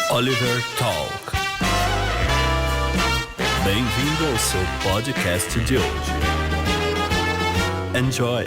Oliver Talk. Bem-vindo ao seu podcast de hoje. Enjoy!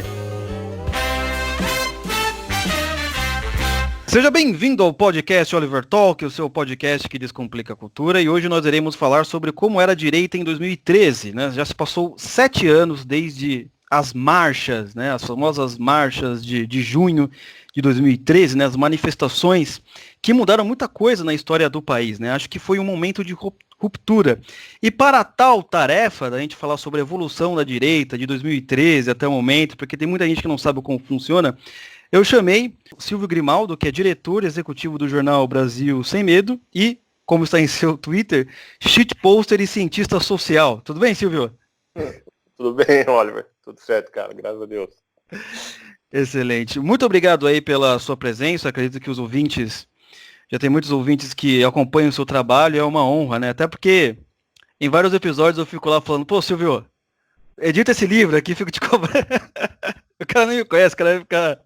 Seja bem-vindo ao podcast Oliver Talk, o seu podcast que descomplica a cultura, e hoje nós iremos falar sobre como era a direita em 2013, né? Já se passou 7 anos desde as marchas, né? As famosas marchas de junho de 2013, né? As manifestações que mudaram muita coisa na história do país, né? Acho que foi um momento de ruptura. E para tal tarefa, da gente falar sobre a evolução da direita de 2013 até o momento, porque tem muita gente que não sabe como funciona, eu chamei o Silvio Grimaldo, que é diretor executivo do jornal Brasil Sem Medo e, como está em seu Twitter, shitposter e cientista social. Tudo bem, Silvio? Tudo bem, Oliver. Tudo certo, cara. Graças a Deus. Excelente. Muito obrigado aí pela sua presença. Acredito que os ouvintes, já tem muitos ouvintes que acompanham o seu trabalho. É uma honra, né? Até porque em vários episódios eu fico lá falando, pô, Silvio, edita esse livro aqui, fico te cobrando. O cara nem me conhece, o cara vai ficar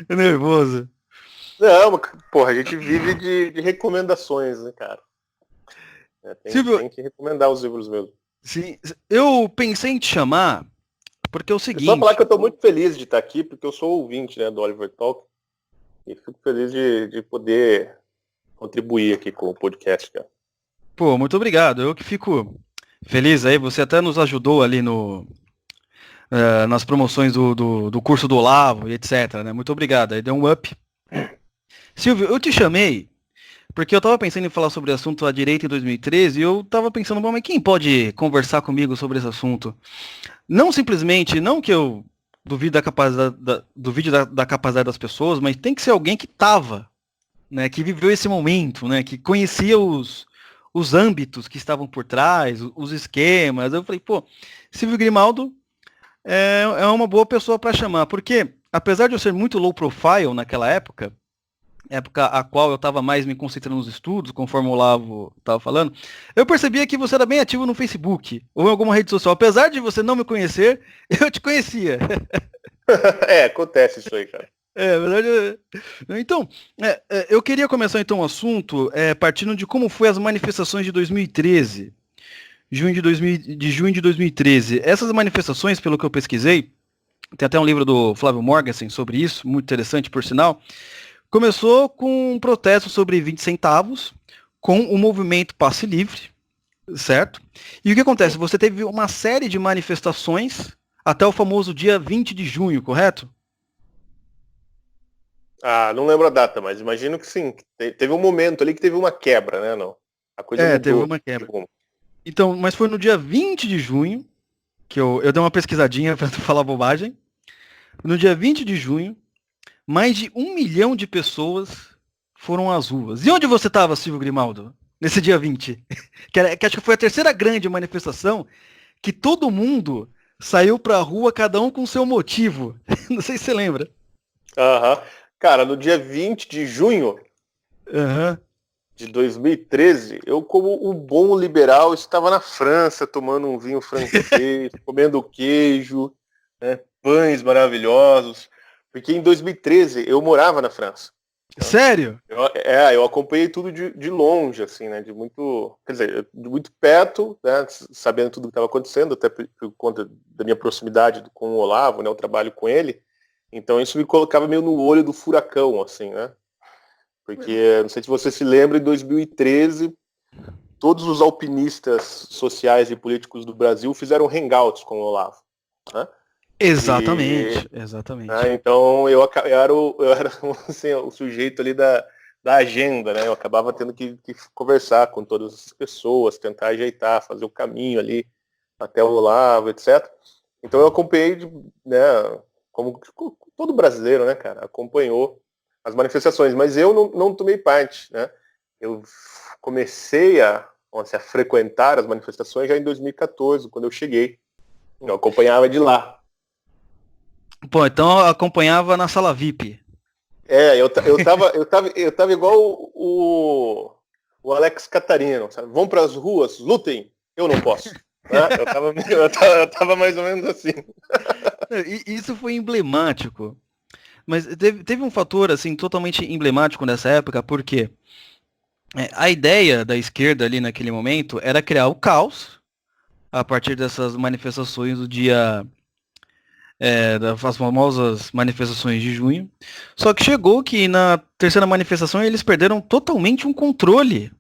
nervoso. Não, porra, a gente vive de recomendações, né, cara? Tem que recomendar os livros mesmo. Sim, eu pensei em te chamar, porque é o seguinte... Só falar que eu tô muito feliz de estar aqui, porque eu sou ouvinte, né, do Oliver Talk, e fico feliz de poder contribuir aqui com o podcast, cara. Pô, muito obrigado, eu que fico feliz aí, você até nos ajudou ali nas promoções do curso do Olavo e etc, né? Muito obrigado, aí deu um up. Silvio, eu te chamei porque eu tava pensando em falar sobre o assunto à direita em 2013 e eu tava pensando, bom, mas quem pode conversar comigo sobre esse assunto? Não simplesmente, não que eu duvide da capacidade das pessoas, mas tem que ser alguém que tava, né? Que viveu esse momento, né? Que conhecia os âmbitos que estavam por trás, os esquemas. Eu falei, pô, Silvio Grimaldo é uma boa pessoa para chamar, porque apesar de eu ser muito low profile naquela época a qual eu estava mais me concentrando nos estudos, conforme o Olavo estava falando, eu percebia que você era bem ativo no Facebook ou em alguma rede social. Apesar de você não me conhecer, eu te conhecia. Acontece isso aí, cara. Verdade. Então, eu queria começar então o assunto partindo de como foi as manifestações de 2013. Junho de 2013. Essas manifestações, pelo que eu pesquisei, tem até um livro do Flávio Morgenstern sobre isso, muito interessante por sinal, começou com um protesto sobre 20 centavos, com o movimento Passe Livre, certo? E o que acontece? Você teve uma série de manifestações até o famoso dia 20 de junho, correto? Ah, não lembro a data, mas imagino que sim. Teve um momento ali que teve uma quebra, né? Não. A coisa mudou, teve uma quebra. Então, mas foi no dia 20 de junho, que eu dei uma pesquisadinha para não falar bobagem. No dia 20 de junho, mais de 1 milhão de pessoas foram às ruas. E onde você estava, Silvio Grimaldo, nesse dia 20? Que acho que foi a terceira grande manifestação que todo mundo saiu pra rua, cada um com seu motivo. Não sei se você lembra. Cara, no dia 20 de junho de 2013, eu, como um bom liberal, estava na França, tomando um vinho francês, comendo queijo, né, pães maravilhosos. Porque em 2013 eu morava na França. Sério? Eu acompanhei tudo de longe, assim, né? De muito perto, né? Sabendo tudo que estava acontecendo, até por conta da minha proximidade com o Olavo, né? Eu trabalho com ele. Então isso me colocava meio no olho do furacão, assim, né? Porque, não sei se você se lembra, em 2013, todos os alpinistas sociais e políticos do Brasil fizeram hangouts com o Olavo, né? Exatamente. Então eu era assim, o sujeito ali da agenda, né? Eu acabava tendo que conversar com todas as pessoas, tentar ajeitar, fazer o caminho ali até o Olavo, etc. Então eu acompanhei, né, como todo brasileiro, né, cara, acompanhou as manifestações, mas eu não tomei parte, né? Eu comecei a frequentar as manifestações já em 2014, quando eu cheguei. Eu acompanhava de lá. Pô, então eu acompanhava na sala VIP. Eu tava igual o Alex Catarino, sabe? Vão pras ruas, lutem, eu não posso. Né? Eu tava mais ou menos assim. Isso foi emblemático. Mas teve um fator assim totalmente emblemático nessa época, porque A ideia da esquerda ali naquele momento era criar o caos a partir dessas manifestações do dia, das famosas manifestações de junho. Só que chegou que na terceira manifestação eles perderam totalmente um controle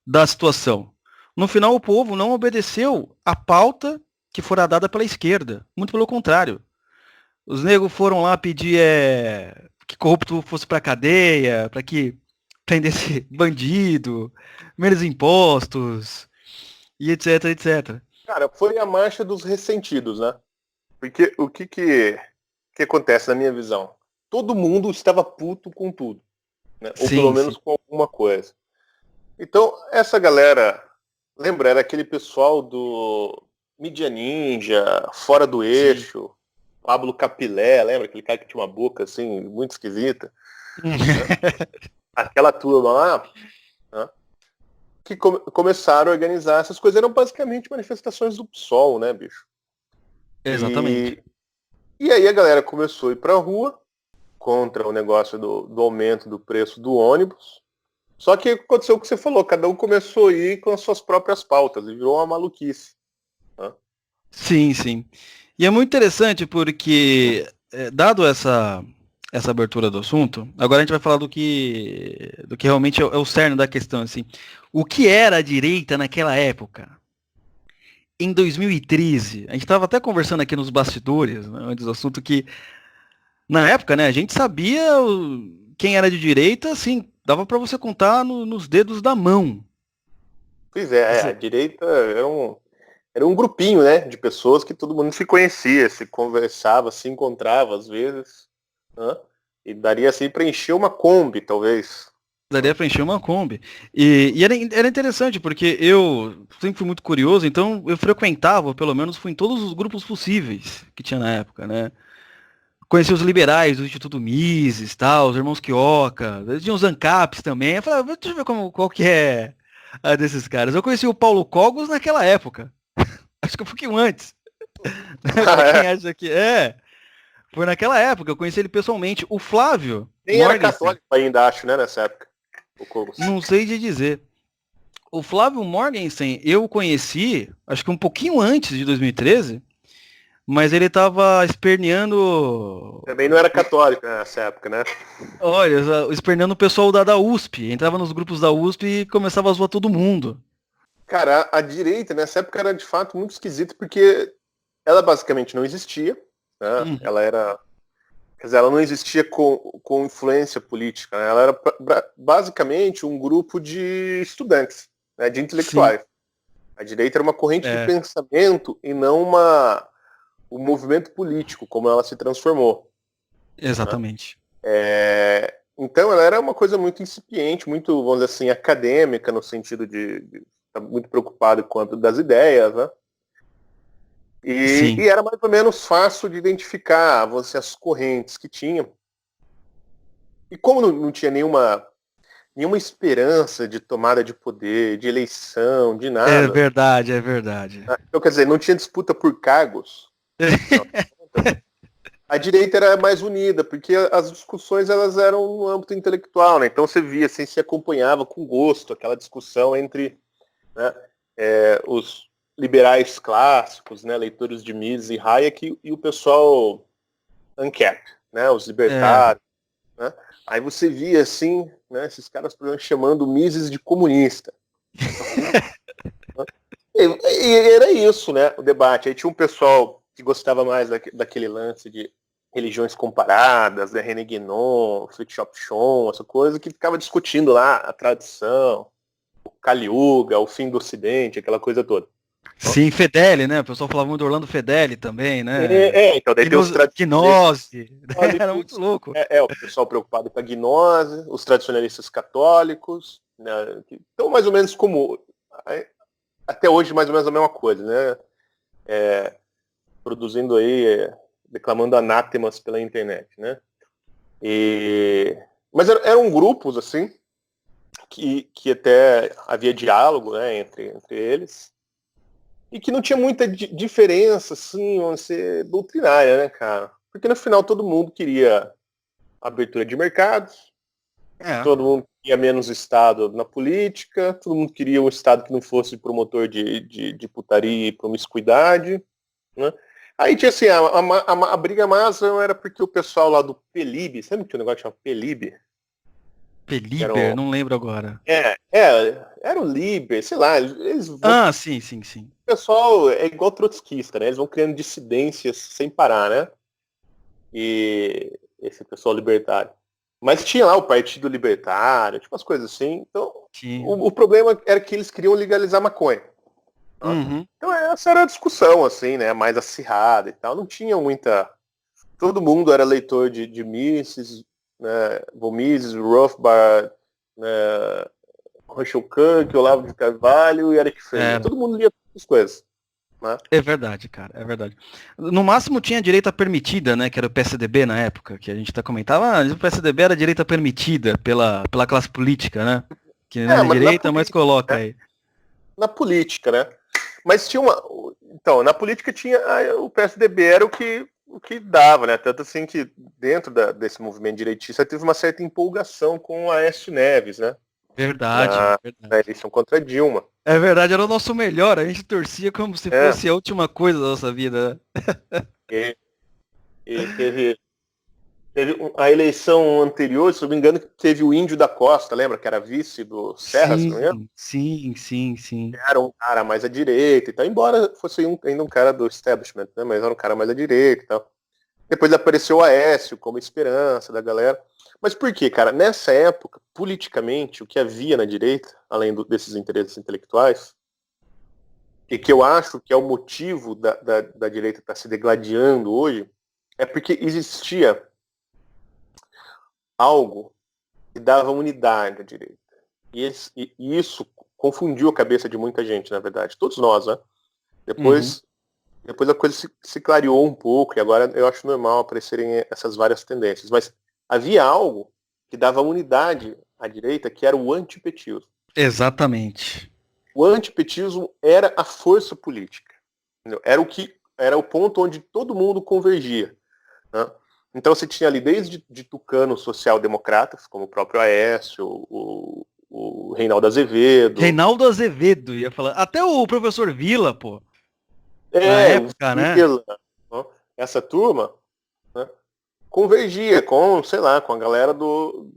da situação. No final, o povo não obedeceu a pauta que fora dada pela esquerda. Muito pelo contrário. Os negros foram lá pedir que corrupto fosse pra cadeia, para que prendesse bandido, menos impostos, e etc, etc. Cara, foi a marcha dos ressentidos, né? Porque o que acontece na minha visão? Todo mundo estava puto com tudo, né? Ou pelo Sim, menos sim. com alguma coisa. Então, essa galera, lembra, era aquele pessoal do Mídia Ninja, Fora do Sim. Eixo, Pablo Capilé, lembra? Aquele cara que tinha uma boca, assim, muito esquisita, né? Aquela turma lá, né? Que começaram a organizar essas coisas. Eram basicamente manifestações do PSOL, né, bicho? Exatamente. E aí a galera começou a ir pra rua contra o negócio do aumento do preço do ônibus. Só que aconteceu o que você falou, cada um começou a ir com as suas próprias pautas e virou uma maluquice, né? Sim, sim. E é muito interessante porque, dado essa abertura do assunto, agora a gente vai falar do que realmente é o cerne da questão, assim. O que era a direita naquela época? Em 2013, a gente estava até conversando aqui nos bastidores, né, antes do assunto, que na época, né, a gente sabia quem era de direita, assim, dava para você contar nos dedos da mão. Pois é, a Essa- direita era um grupinho, né, de pessoas que todo mundo se conhecia, se conversava, se encontrava às vezes, né? E daria assim para encher uma Kombi, talvez. Daria pra encher uma Kombi. E era interessante, porque eu sempre fui muito curioso, então eu frequentava, pelo menos fui em todos os grupos possíveis que tinha na época, né? Conheci os liberais do Instituto Mises, tal, os irmãos Quioca, tinha os ANCAPs também. Eu falei, deixa eu ver qual que é a desses caras. Eu conheci o Paulo Cogos naquela época. Acho que um pouquinho antes. Pra Ah, quem é. acha que foi naquela época, eu conheci ele pessoalmente. O Flávio Nem era Morgenstern, católico ainda, acho, né, nessa época, o Cogos. não sei de dizer. O Flávio Morgenstern eu conheci, acho que um pouquinho antes de 2013, mas ele tava esperneando, Também não era católico nessa época, né? olha, esperneando o pessoal da USP. Entrava nos grupos da USP e começava a zoar todo mundo. Cara, a direita nessa época era de fato muito esquisita porque ela basicamente não existia, né? Uhum. Ela era, quer dizer, ela não existia com influência política, né? Ela era basicamente um grupo de estudantes, né? De Sim, intelectuais. A direita era uma corrente de é, pensamento e não um movimento político, como ela se transformou, né? exatamente. Então ela era uma coisa muito incipiente, muito, vamos dizer assim, acadêmica, no sentido de estar muito preocupado com o âmbito das ideias, né? Sim. E era mais ou menos fácil de identificar você, as correntes que tinham. E como não tinha nenhuma esperança de tomada de poder, de eleição, de É nada, verdade, é verdade. né? Então, quer dizer, não tinha disputa por cargos, no final das contas, a direita era mais unida, porque as discussões elas eram no âmbito intelectual, né? Então você via, assim, se acompanhava com gosto aquela discussão entre, né, os liberais clássicos, né, leitores de Mises e Hayek e o pessoal ANCAP, né, os É, libertários, né? Aí você via assim, né, esses caras por exemplo, chamando Mises de comunista. Né? E era isso, né, o debate. Aí tinha um pessoal que gostava mais daquele lance de religiões comparadas, né, René Guénon, Fritz Shop, essa coisa que ficava discutindo lá a tradição, o Kali Yuga, o fim do Ocidente, aquela coisa toda. sim, Fedeli, né? O pessoal falava muito do Orlando Fedeli também, né? Então daí tem os tradicionalistas Gnose. Era muito católicos, louco. o pessoal preocupado com a gnose, os tradicionalistas católicos, né, que estão mais ou menos como, até hoje mais ou menos a mesma coisa, né? Produzindo aí, declamando anátemas pela internet, né? Mas eram grupos, assim, que até havia diálogo, né, entre eles, e que não tinha muita diferença, assim, vamos ser doutrinária, né, cara? Porque no final todo mundo queria abertura de mercados, É. todo mundo queria menos Estado na política, todo mundo queria um Estado que não fosse promotor de putaria e promiscuidade, né? Aí tinha assim, a briga massa era porque o pessoal lá do Pelib, sabe que tinha um negócio que chama Pelib? Peliber, não lembro agora. Era o Liber, sei lá, eles vão, Ah, sim. o pessoal é igual trotskista, né? Eles vão criando dissidências sem parar, né? E esse pessoal libertário. Mas tinha lá o Partido Libertário, tipo umas coisas assim. Então, o problema era que eles queriam legalizar maconha. Uhum. Então essa era a discussão, assim, né? Mais acirrada e tal. Não tinha muita. Todo mundo era leitor de Mises, né? Von Mises, Rothbard, né? Rachel Kahn, Olavo de Carvalho e Eric Feiglin. Todo mundo lia essas coisas. Né? É verdade, cara, é verdade. No máximo tinha direita permitida, né, que era o PSDB na época, que a gente comentava, o PSDB era direita permitida pela classe política, né? Que não é de direita, mas coloca aí. Na política, né? Mas tinha uma... Então, na política tinha... O PSDB era o que dava, né? Tanto assim que dentro desse movimento direitista teve uma certa empolgação com o Aécio Neves, né? Verdade. Na eleição contra Dilma. É verdade, era o nosso melhor, a gente torcia como se fosse a última coisa da nossa vida, né? E teve a eleição anterior, se não me engano, teve o Índio da Costa, lembra? Que era vice do Serra, se não me engano? Sim. Era um cara mais à direita e tal, embora fosse ainda um cara do establishment, né? Mas era um cara mais à direita e tal. Depois apareceu o Aécio como esperança da galera. Mas por quê, cara? Nessa época, politicamente, o que havia na direita, além desses interesses intelectuais, e que eu acho que é o motivo da direita estar se degladiando hoje, é porque existia algo que dava unidade à direita. E isso confundiu a cabeça de muita gente, na verdade. Todos nós, né? Depois a coisa se clareou um pouco, e agora eu acho normal aparecerem essas várias tendências. Mas havia algo que dava unidade à direita, que era o antipetismo. Exatamente. O antipetismo era a força política. Entendeu? Era o ponto onde todo mundo convergia. Né? Então você tinha ali desde de tucanos social-democratas, como o próprio Aécio, o Reinaldo Azevedo. Reinaldo Azevedo, ia falar. Até o professor Vila, pô. Na época, né? Vila, essa turma, né, convergia com, sei lá, com a galera do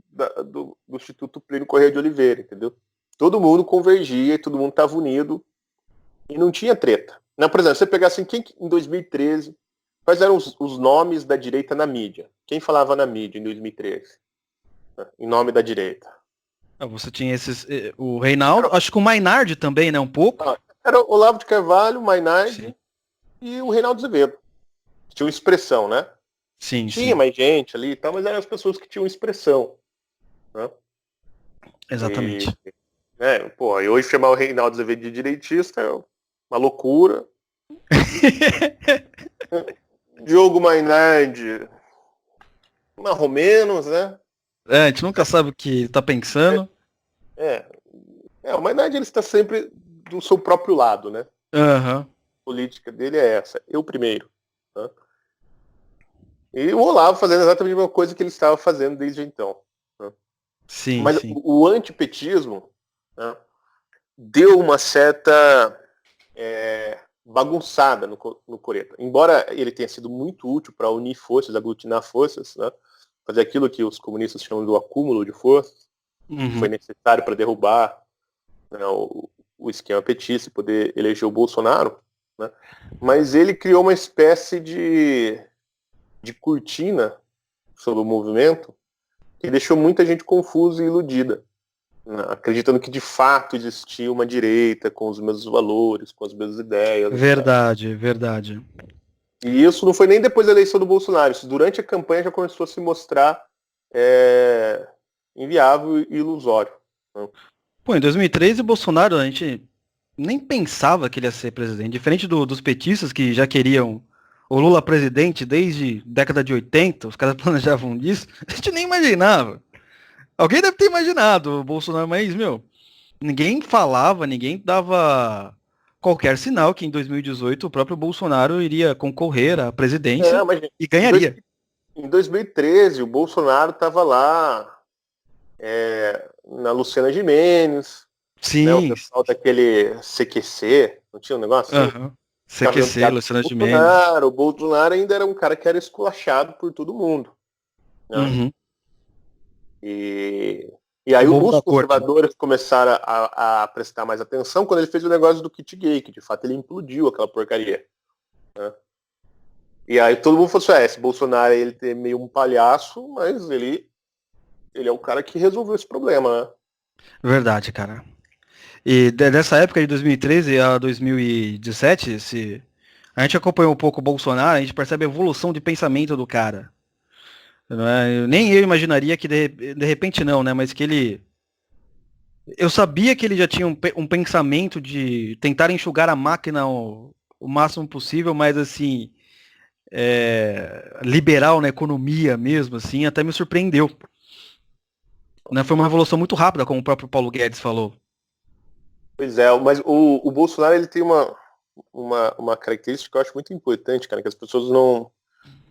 Instituto Plínio Corrêa de Oliveira, entendeu? Todo mundo convergia e todo mundo estava unido e não tinha treta. Não, por exemplo, você pegar assim, quem em 2013, quais eram os nomes da direita na mídia? Quem falava na mídia em 2013? Em nome da direita. Você tinha o Reinaldo, acho que o Mainardi também, né, um pouco. Era o Olavo de Carvalho, o Mainardi e o Reinaldo Azevedo. Tinha uma expressão, né? Tinha mais gente ali e tal, mas eram as pessoas que tinham expressão. Né? Exatamente. E hoje chamar o Reinaldo Azevedo de direitista é uma loucura. Diogo Mainardi, mais ou menos, né? A gente nunca sabe o que tá pensando. O Mainardi ele está sempre do seu próprio lado, né? A política dele é essa. Eu primeiro. Né? E o Olavo fazendo exatamente a mesma coisa que ele estava fazendo desde então. Né? Mas o antipetismo, né, deu uma certa bagunçada no Coreta. Embora ele tenha sido muito útil para unir forças, aglutinar forças, né, fazer aquilo que os comunistas chamam do acúmulo de forças, que foi necessário para derrubar, né, o esquema petista e poder eleger o Bolsonaro, né, mas ele criou uma espécie de cortina sobre o movimento que deixou muita gente confusa e iludida, né, acreditando que de fato existia uma direita com os mesmos valores, com as mesmas ideias. Verdade. E isso não foi nem depois da eleição do Bolsonaro, isso durante a campanha já começou a se mostrar inviável e ilusório. Né? Pô, em 2013 o Bolsonaro, a gente nem pensava que ele ia ser presidente, diferente dos petistas que já queriam o Lula presidente desde década de 80, os caras planejavam disso, a gente nem imaginava. Alguém deve ter imaginado o Bolsonaro, mas, ninguém falava, ninguém dava qualquer sinal que em 2018 o próprio Bolsonaro iria concorrer à presidência e ganharia. Em 2013, o Bolsonaro estava lá na Luciana Gimenez, né, o Sim. pessoal daquele CQC, não tinha um negócio assim? Aham. Ficava dando CQC, piada Luciana com Gimenez. O Bolsonaro ainda era um cara que era esculachado por todo mundo. Né? Uhum. E aí O bobo os da corte. conservadores começaram a prestar mais atenção quando ele fez o negócio do kit gay, que de fato ele implodiu aquela porcaria. Né? E aí todo mundo falou assim, esse Bolsonaro ele é meio um palhaço, mas ele é o cara que resolveu esse problema, né? Verdade, cara. E dessa época de 2013 a 2017, a gente acompanhou um pouco o Bolsonaro, a gente percebe a evolução de pensamento do cara. Não é? Nem eu imaginaria que de repente não, né? Mas que ele. Eu sabia que ele já tinha um pensamento de tentar enxugar a máquina o máximo possível, mas assim, liberal na economia mesmo, assim, até me surpreendeu. Né? Foi uma revolução muito rápida, como o próprio Paulo Guedes falou. Pois é, mas o Bolsonaro ele tem uma característica que eu acho muito importante, cara, que as pessoas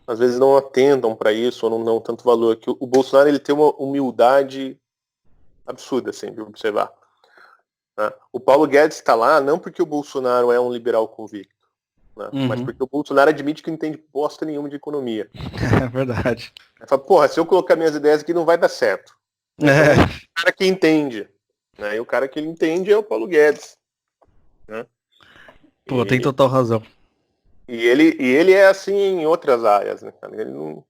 às vezes não atentam para isso ou não dão tanto valor, que o Bolsonaro ele tem uma humildade absurda, assim, de observar. Né? O Paulo Guedes está lá não porque o Bolsonaro é um liberal convicto, né? Mas porque o Bolsonaro admite que não entende bosta nenhuma de economia. É verdade. Ele fala, porra, se eu colocar minhas ideias aqui não vai dar certo. Então, o cara que entende. Né? E o cara que ele entende é o Paulo Guedes. Né? Pô, tem total razão. E ele é assim em outras áreas, né? Ele não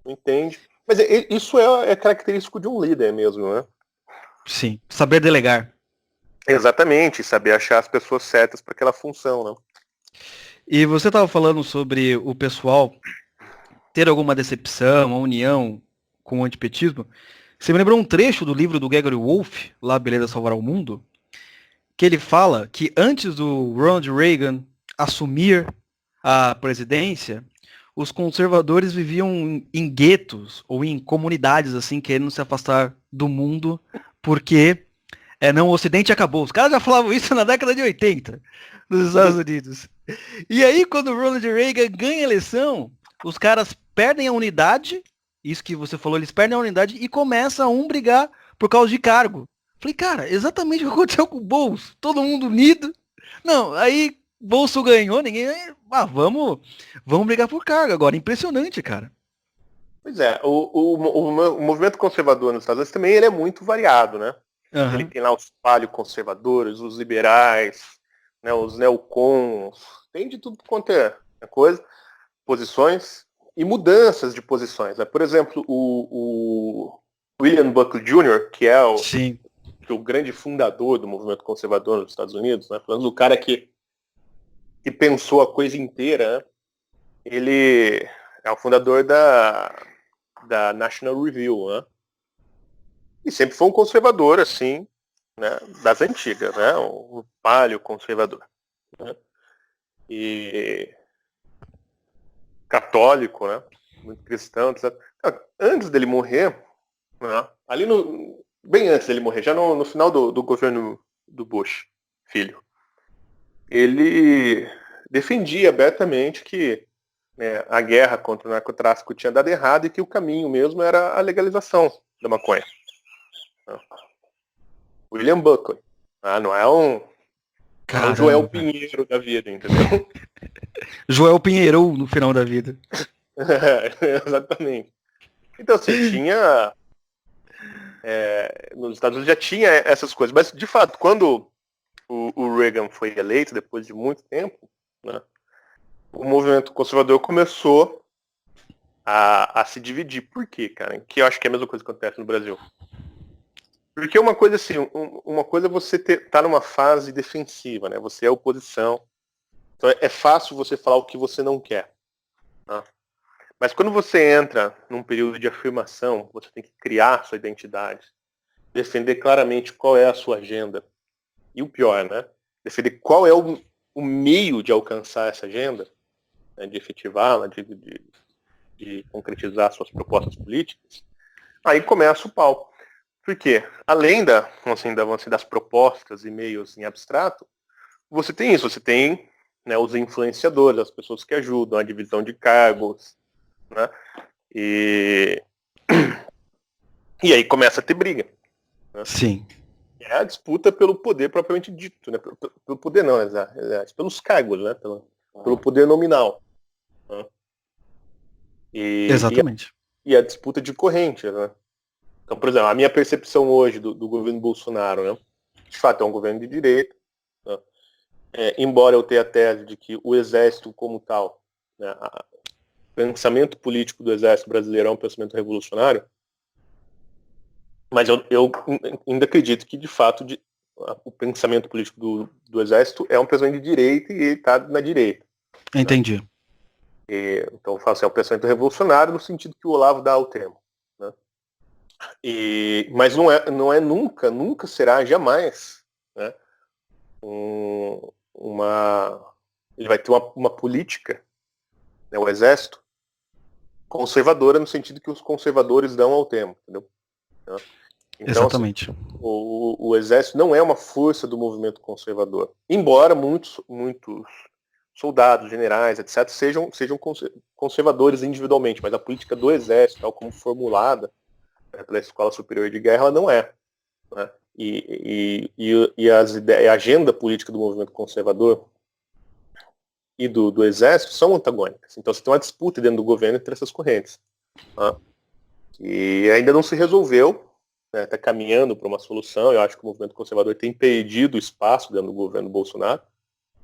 entende. Mas isso é característico de um líder mesmo, né? Sim, saber delegar. Exatamente, saber achar as pessoas certas para aquela função, né? E você estava falando sobre o pessoal ter alguma decepção, uma união com o antipetismo. Você me lembrou um trecho do livro do Gregory Wolfe, lá Beleza Salvará o Mundo, que ele fala que antes do Ronald Reagan assumir a presidência, os conservadores viviam em guetos ou em comunidades assim, querendo se afastar do mundo, porque não, o Ocidente acabou. Os caras já falavam isso na década de 80 nos Estados Unidos. E aí, quando o Ronald Reagan ganha a eleição, os caras perdem a unidade, isso que você falou, eles perdem a unidade e começam a brigar por causa de cargo. Falei, cara, exatamente o que aconteceu com o Bolso. Todo mundo unido. Não, aí Bolso ganhou, ninguém. Vamos brigar por cargo agora. Impressionante, cara. Pois é, o movimento conservador nos Estados Unidos também ele é muito variado, né? Uhum. Ele tem lá os paleoconservadores, os liberais, né, os neocons, tem de tudo quanto é coisa, posições e mudanças de posições. Né? Por exemplo, o William Buckley Jr., que é o grande fundador do movimento conservador nos Estados Unidos, né? Falando do cara que pensou a coisa inteira, né? Ele é o fundador da National Review, né? E sempre foi um conservador, assim, né, das antigas, né? Um paleoconservador. Né? E católico, né? Muito cristão, etc. Antes dele morrer, né? Bem antes dele morrer, já no final do governo do Bush, filho, ele defendia abertamente que a guerra contra o narcotráfico tinha dado errado e que o caminho mesmo era a legalização da maconha. William Buckley. Não é um Joel Pinheiro da vida, entendeu? Joel Pinheiro no final da vida. Exatamente. Então, assim, tinha... nos Estados Unidos já tinha essas coisas. Mas, de fato, quando o Reagan foi eleito, depois de muito tempo, né, o movimento conservador começou a se dividir. Por quê, cara? Que eu acho que é a mesma coisa que acontece no Brasil. Porque uma coisa assim, uma coisa é você tá numa fase defensiva, né? Você é oposição. Então é fácil você falar o que você não quer. Tá? Mas quando você entra num período de afirmação, você tem que criar sua identidade, defender claramente qual é a sua agenda. E o pior, né? Defender qual é o meio de alcançar essa agenda, né? De efetivá-la, de concretizar suas propostas políticas. Aí começa o pau. Porque, além das propostas e meios em abstrato, você tem isso, você tem, né, os influenciadores, as pessoas que ajudam, a divisão de cargos, né, e aí começa a ter briga. Sim. É a disputa pelo poder propriamente dito, né? Pelo poder não, pelos cargos, né? Pelo poder nominal. Né? Exatamente. E a disputa de corrente, né? Então, por exemplo, a minha percepção hoje do governo Bolsonaro, né? De fato, é um governo de direita, né? Embora eu tenha a tese de que o exército como tal, né, o pensamento político do exército brasileiro é um pensamento revolucionário, mas eu ainda acredito que, de fato, o pensamento político do exército é um pensamento de direita e ele está na direita. Entendi. Né? Então eu falo assim, é um pensamento revolucionário no sentido que o Olavo dá ao termo. Né? Mas nunca será, jamais, né? Ele vai ter uma política, né, o exército, conservadora no sentido que os conservadores dão ao termo. Entendeu? Então, Exatamente. assim, o exército não é uma força do movimento conservador. Embora muitos soldados, generais, etc., sejam conservadores individualmente, mas a política do exército, tal como formulada, né, pela Escola Superior de Guerra, ela não é. Né? A agenda política do movimento conservador e do exército são antagônicas. Então você tem uma disputa dentro do governo entre essas correntes. Né? E ainda não se resolveu. Está, né, caminhando para uma solução. Eu acho que o movimento conservador tem perdido espaço dentro do governo Bolsonaro.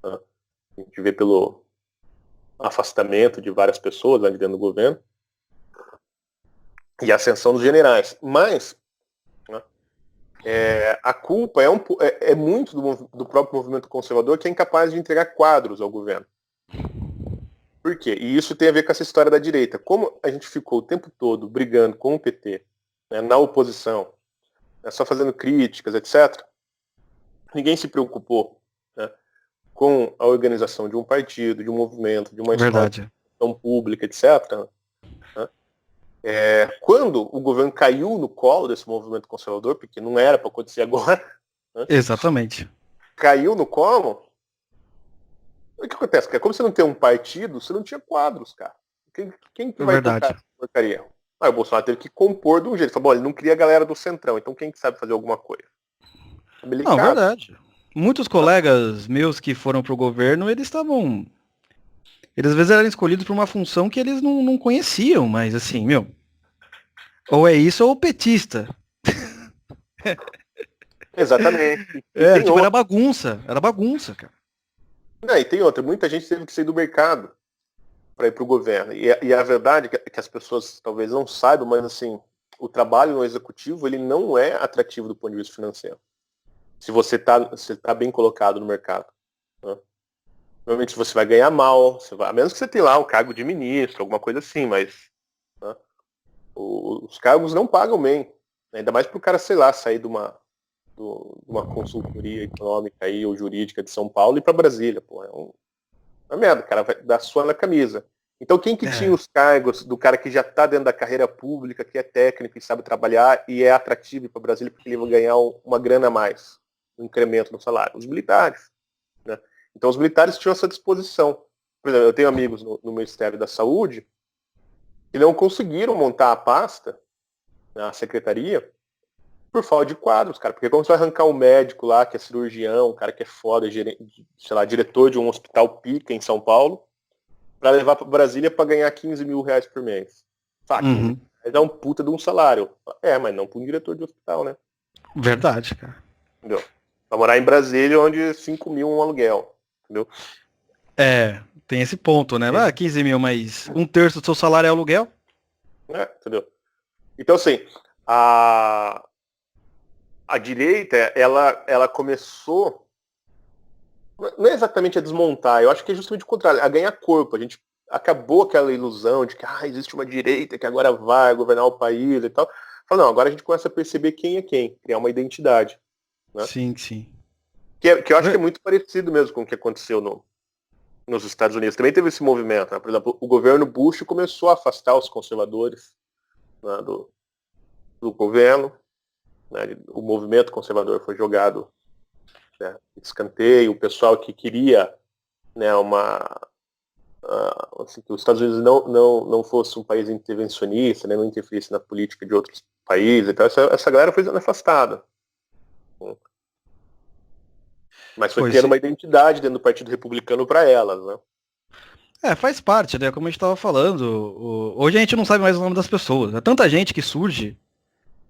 Né? A gente vê pelo afastamento de várias pessoas lá dentro do governo e a ascensão dos generais. Mas, né, a culpa é muito do próprio movimento conservador, que é incapaz de entregar quadros ao governo. Por quê? E isso tem a ver com essa história da direita. Como a gente ficou o tempo todo brigando com o PT, né, na oposição, né, só fazendo críticas, etc., ninguém se preocupou, né, com a organização de um partido, de um movimento, de uma escola de gestão pública, etc. Né? Quando o governo caiu no colo desse movimento conservador, porque não era para acontecer agora, né? Exatamente. Caiu no colo, o que acontece? Cara? Como você não tem um partido, você não tinha quadros, cara. Quem que vai tocar essa porcaria? O Bolsonaro teve que compor de um jeito. Ele falou, bom, ele não queria a galera do Centrão, então quem que sabe fazer alguma coisa? Não, verdade. Muitos colegas meus que foram pro governo, eles às vezes eram escolhidos por uma função que eles não conheciam, mas assim, ou é isso ou o petista. Exatamente. Era bagunça, cara. Não, e tem outra, muita gente teve que sair do mercado para ir para o governo. E a verdade é que as pessoas talvez não saibam, mas assim, o trabalho no executivo ele não é atrativo do ponto de vista financeiro. Se você tá bem colocado no mercado. Né? Normalmente você vai ganhar mal, a menos que você tenha lá o cargo de ministro, alguma coisa assim, mas, né, os cargos não pagam bem. Ainda mais para o cara, sei lá, sair de uma consultoria econômica aí, ou jurídica de São Paulo e para Brasília. Pô, é uma merda, o cara vai dar sua na camisa. Então quem que tinha os cargos do cara que já está dentro da carreira pública, que é técnico e sabe trabalhar e é atrativo para Brasília porque ele vai ganhar uma grana a mais, um incremento no salário? Os militares. Né? Então os militares tinham essa disposição. Por exemplo, eu tenho amigos no Ministério da Saúde que não conseguiram montar a pasta, a secretaria, por falta de quadros, cara. Porque como você vai arrancar um médico lá, que é cirurgião, um cara que é foda, sei lá, diretor de um hospital pica em São Paulo, para levar para Brasília para ganhar 15 mil reais por mês. Tá, 15 mil reais é um puta de um salário. Mas não para um diretor de hospital, né? Verdade, cara. Entendeu? Pra morar em Brasília, onde 5 mil um aluguel. Entendeu? Tem esse ponto, né? 15 mil, mas 1/3 do seu salário é aluguel? Entendeu? Então, assim, a direita, ela começou, não é exatamente a desmontar, eu acho que é justamente o contrário, a ganhar corpo. A gente acabou aquela ilusão de que existe uma direita que agora vai governar o país e tal. Não, agora a gente começa a perceber quem é quem, criar uma identidade. Né? Sim, sim. Que eu acho que é muito parecido mesmo com o que aconteceu nos Estados Unidos. Também teve esse movimento. Né? Por exemplo, o governo Bush começou a afastar os conservadores, né, do governo. Né? O movimento conservador foi jogado, né, escanteio. O pessoal que queria, né, assim, que os Estados Unidos não fosse um país intervencionista, né, não interferisse na política de outros países. Então essa galera foi sendo afastada. Mas foi Pois criando sim. uma identidade dentro do Partido Republicano para elas, né? Faz parte, né? Como a gente tava falando, hoje a gente não sabe mais o nome das pessoas. É tanta gente que surge.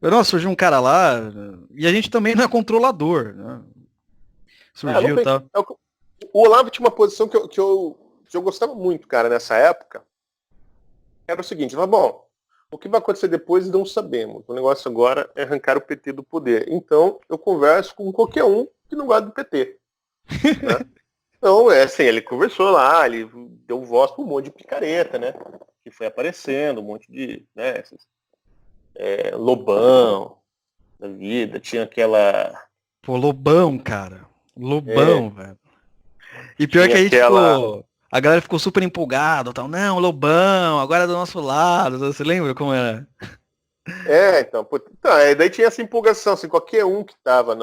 Nossa, surgiu um cara lá, e a gente também não é controlador, né? Não Surgiu e tem, tal. o Olavo tinha uma posição que eu gostava muito, cara, nessa época. Era o seguinte, falava, bom, o que vai acontecer depois não sabemos. O negócio agora é arrancar o PT do poder. Então, eu converso com qualquer um que não gosta do PT. Né? Então, assim, ele conversou lá, ele deu voz para um monte de picareta, né? Que foi aparecendo, um monte de, né, esses, Lobão da vida, tinha aquela. Pô, Lobão, cara. É, Lobão, velho. E pior que tinha a gente aquela. ficou. A galera ficou super empolgada, tal. Não, Lobão, agora é do nosso lado. Você lembra como era? Então, daí tinha essa empolgação, assim, qualquer um que estava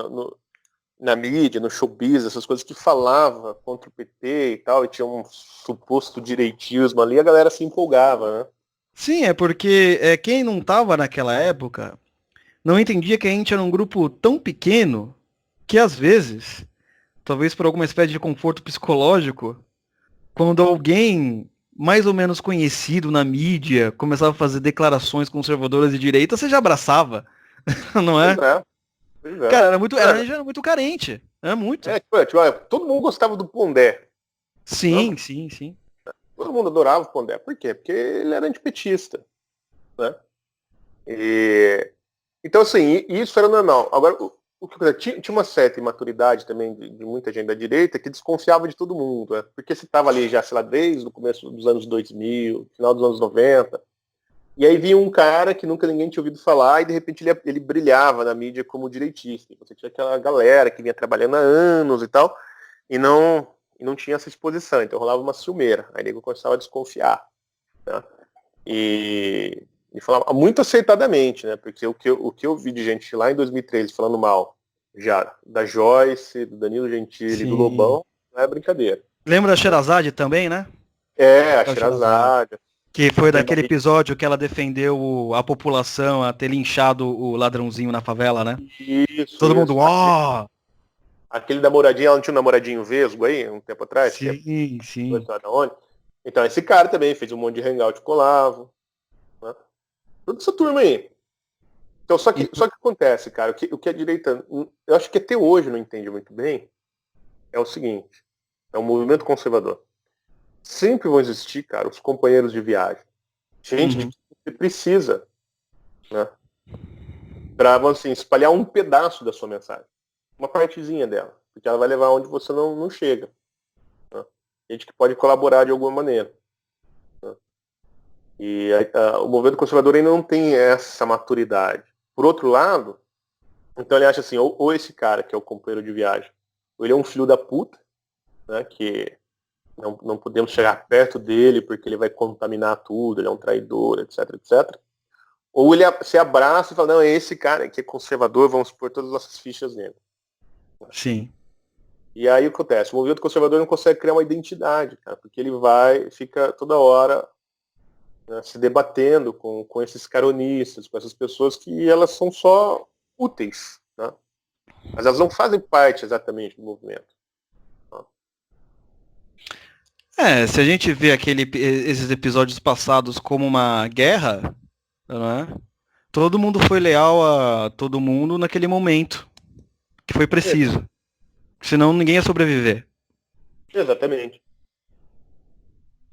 na mídia, no showbiz, essas coisas que falava contra o PT e tal, e tinha um suposto direitismo ali, a galera se empolgava, né? Sim, é porque quem não tava naquela época não entendia que a gente era um grupo tão pequeno que às vezes, talvez por alguma espécie de conforto psicológico, quando alguém mais ou menos conhecido na mídia começava a fazer declarações conservadoras de direita, você já abraçava, não Pois é? é, pois é. Cara, a gente era muito carente. Era muito. Olha, todo mundo gostava do Pondé. Né? Sim, sim, sim. Todo mundo adorava o Pondé. Por quê? Porque ele era antipetista. Né? Então, assim, isso era normal. Agora, tinha uma certa imaturidade também de muita gente da direita que desconfiava de todo mundo. Né? Porque você estava ali já, sei lá, desde o começo dos anos 2000, final dos anos 90. E aí vinha um cara que nunca ninguém tinha ouvido falar e de repente ele brilhava na mídia como direitista. Você tinha aquela galera que vinha trabalhando há anos e tal, e não tinha essa exposição. Então rolava uma ciumeira. Aí ele começava a desconfiar. Né? E falava muito acertadamente, né? Porque o que eu vi de gente lá em 2013 falando mal já da Joyce, do Danilo Gentili, do Sim. Lobão, não é brincadeira. Lembra da Sherazade também, né? A A Sherazade. Sherazade, Que foi aquele daquele episódio que ela defendeu a população a ter linchado o ladrãozinho na favela, né? Todo mundo, isso. ó! Aquele da moradinha, ela não tinha um namoradinho vesgo aí, um tempo atrás? Que Sim, sim. da onde? Então, esse cara também fez um monte de hangout com o Olavo. Né? Toda essa turma aí. Então, só que acontece, cara, o que a direita, eu acho que até hoje não entende muito bem, é o seguinte, é um movimento conservador. Sempre vão existir, cara, os companheiros de viagem. Gente de Uhum. que você precisa, né? Pra, assim, espalhar um pedaço da sua mensagem. Uma partezinha dela. Porque ela vai levar onde você não chega. Né? Gente que pode colaborar de alguma maneira. Né? E o movimento conservador ainda não tem essa maturidade. Por outro lado, então ele acha assim, ou esse cara que é o companheiro de viagem, ou ele é um filho da puta, né, que não podemos chegar perto dele porque ele vai contaminar tudo, ele é um traidor, etc, etc. Ou ele se abraça e fala, não, é esse cara que é conservador, vamos pôr todas as nossas fichas nele. Sim. E aí o que acontece? O movimento conservador não consegue criar uma identidade, cara, porque ele fica toda hora, né, se debatendo com esses caronistas, com essas pessoas que elas são só úteis, né? Mas elas não fazem parte exatamente do movimento. Se a gente vê esses episódios passados como uma guerra, né? Todo mundo foi leal a todo mundo naquele momento que foi preciso. Senão ninguém ia sobreviver. Exatamente.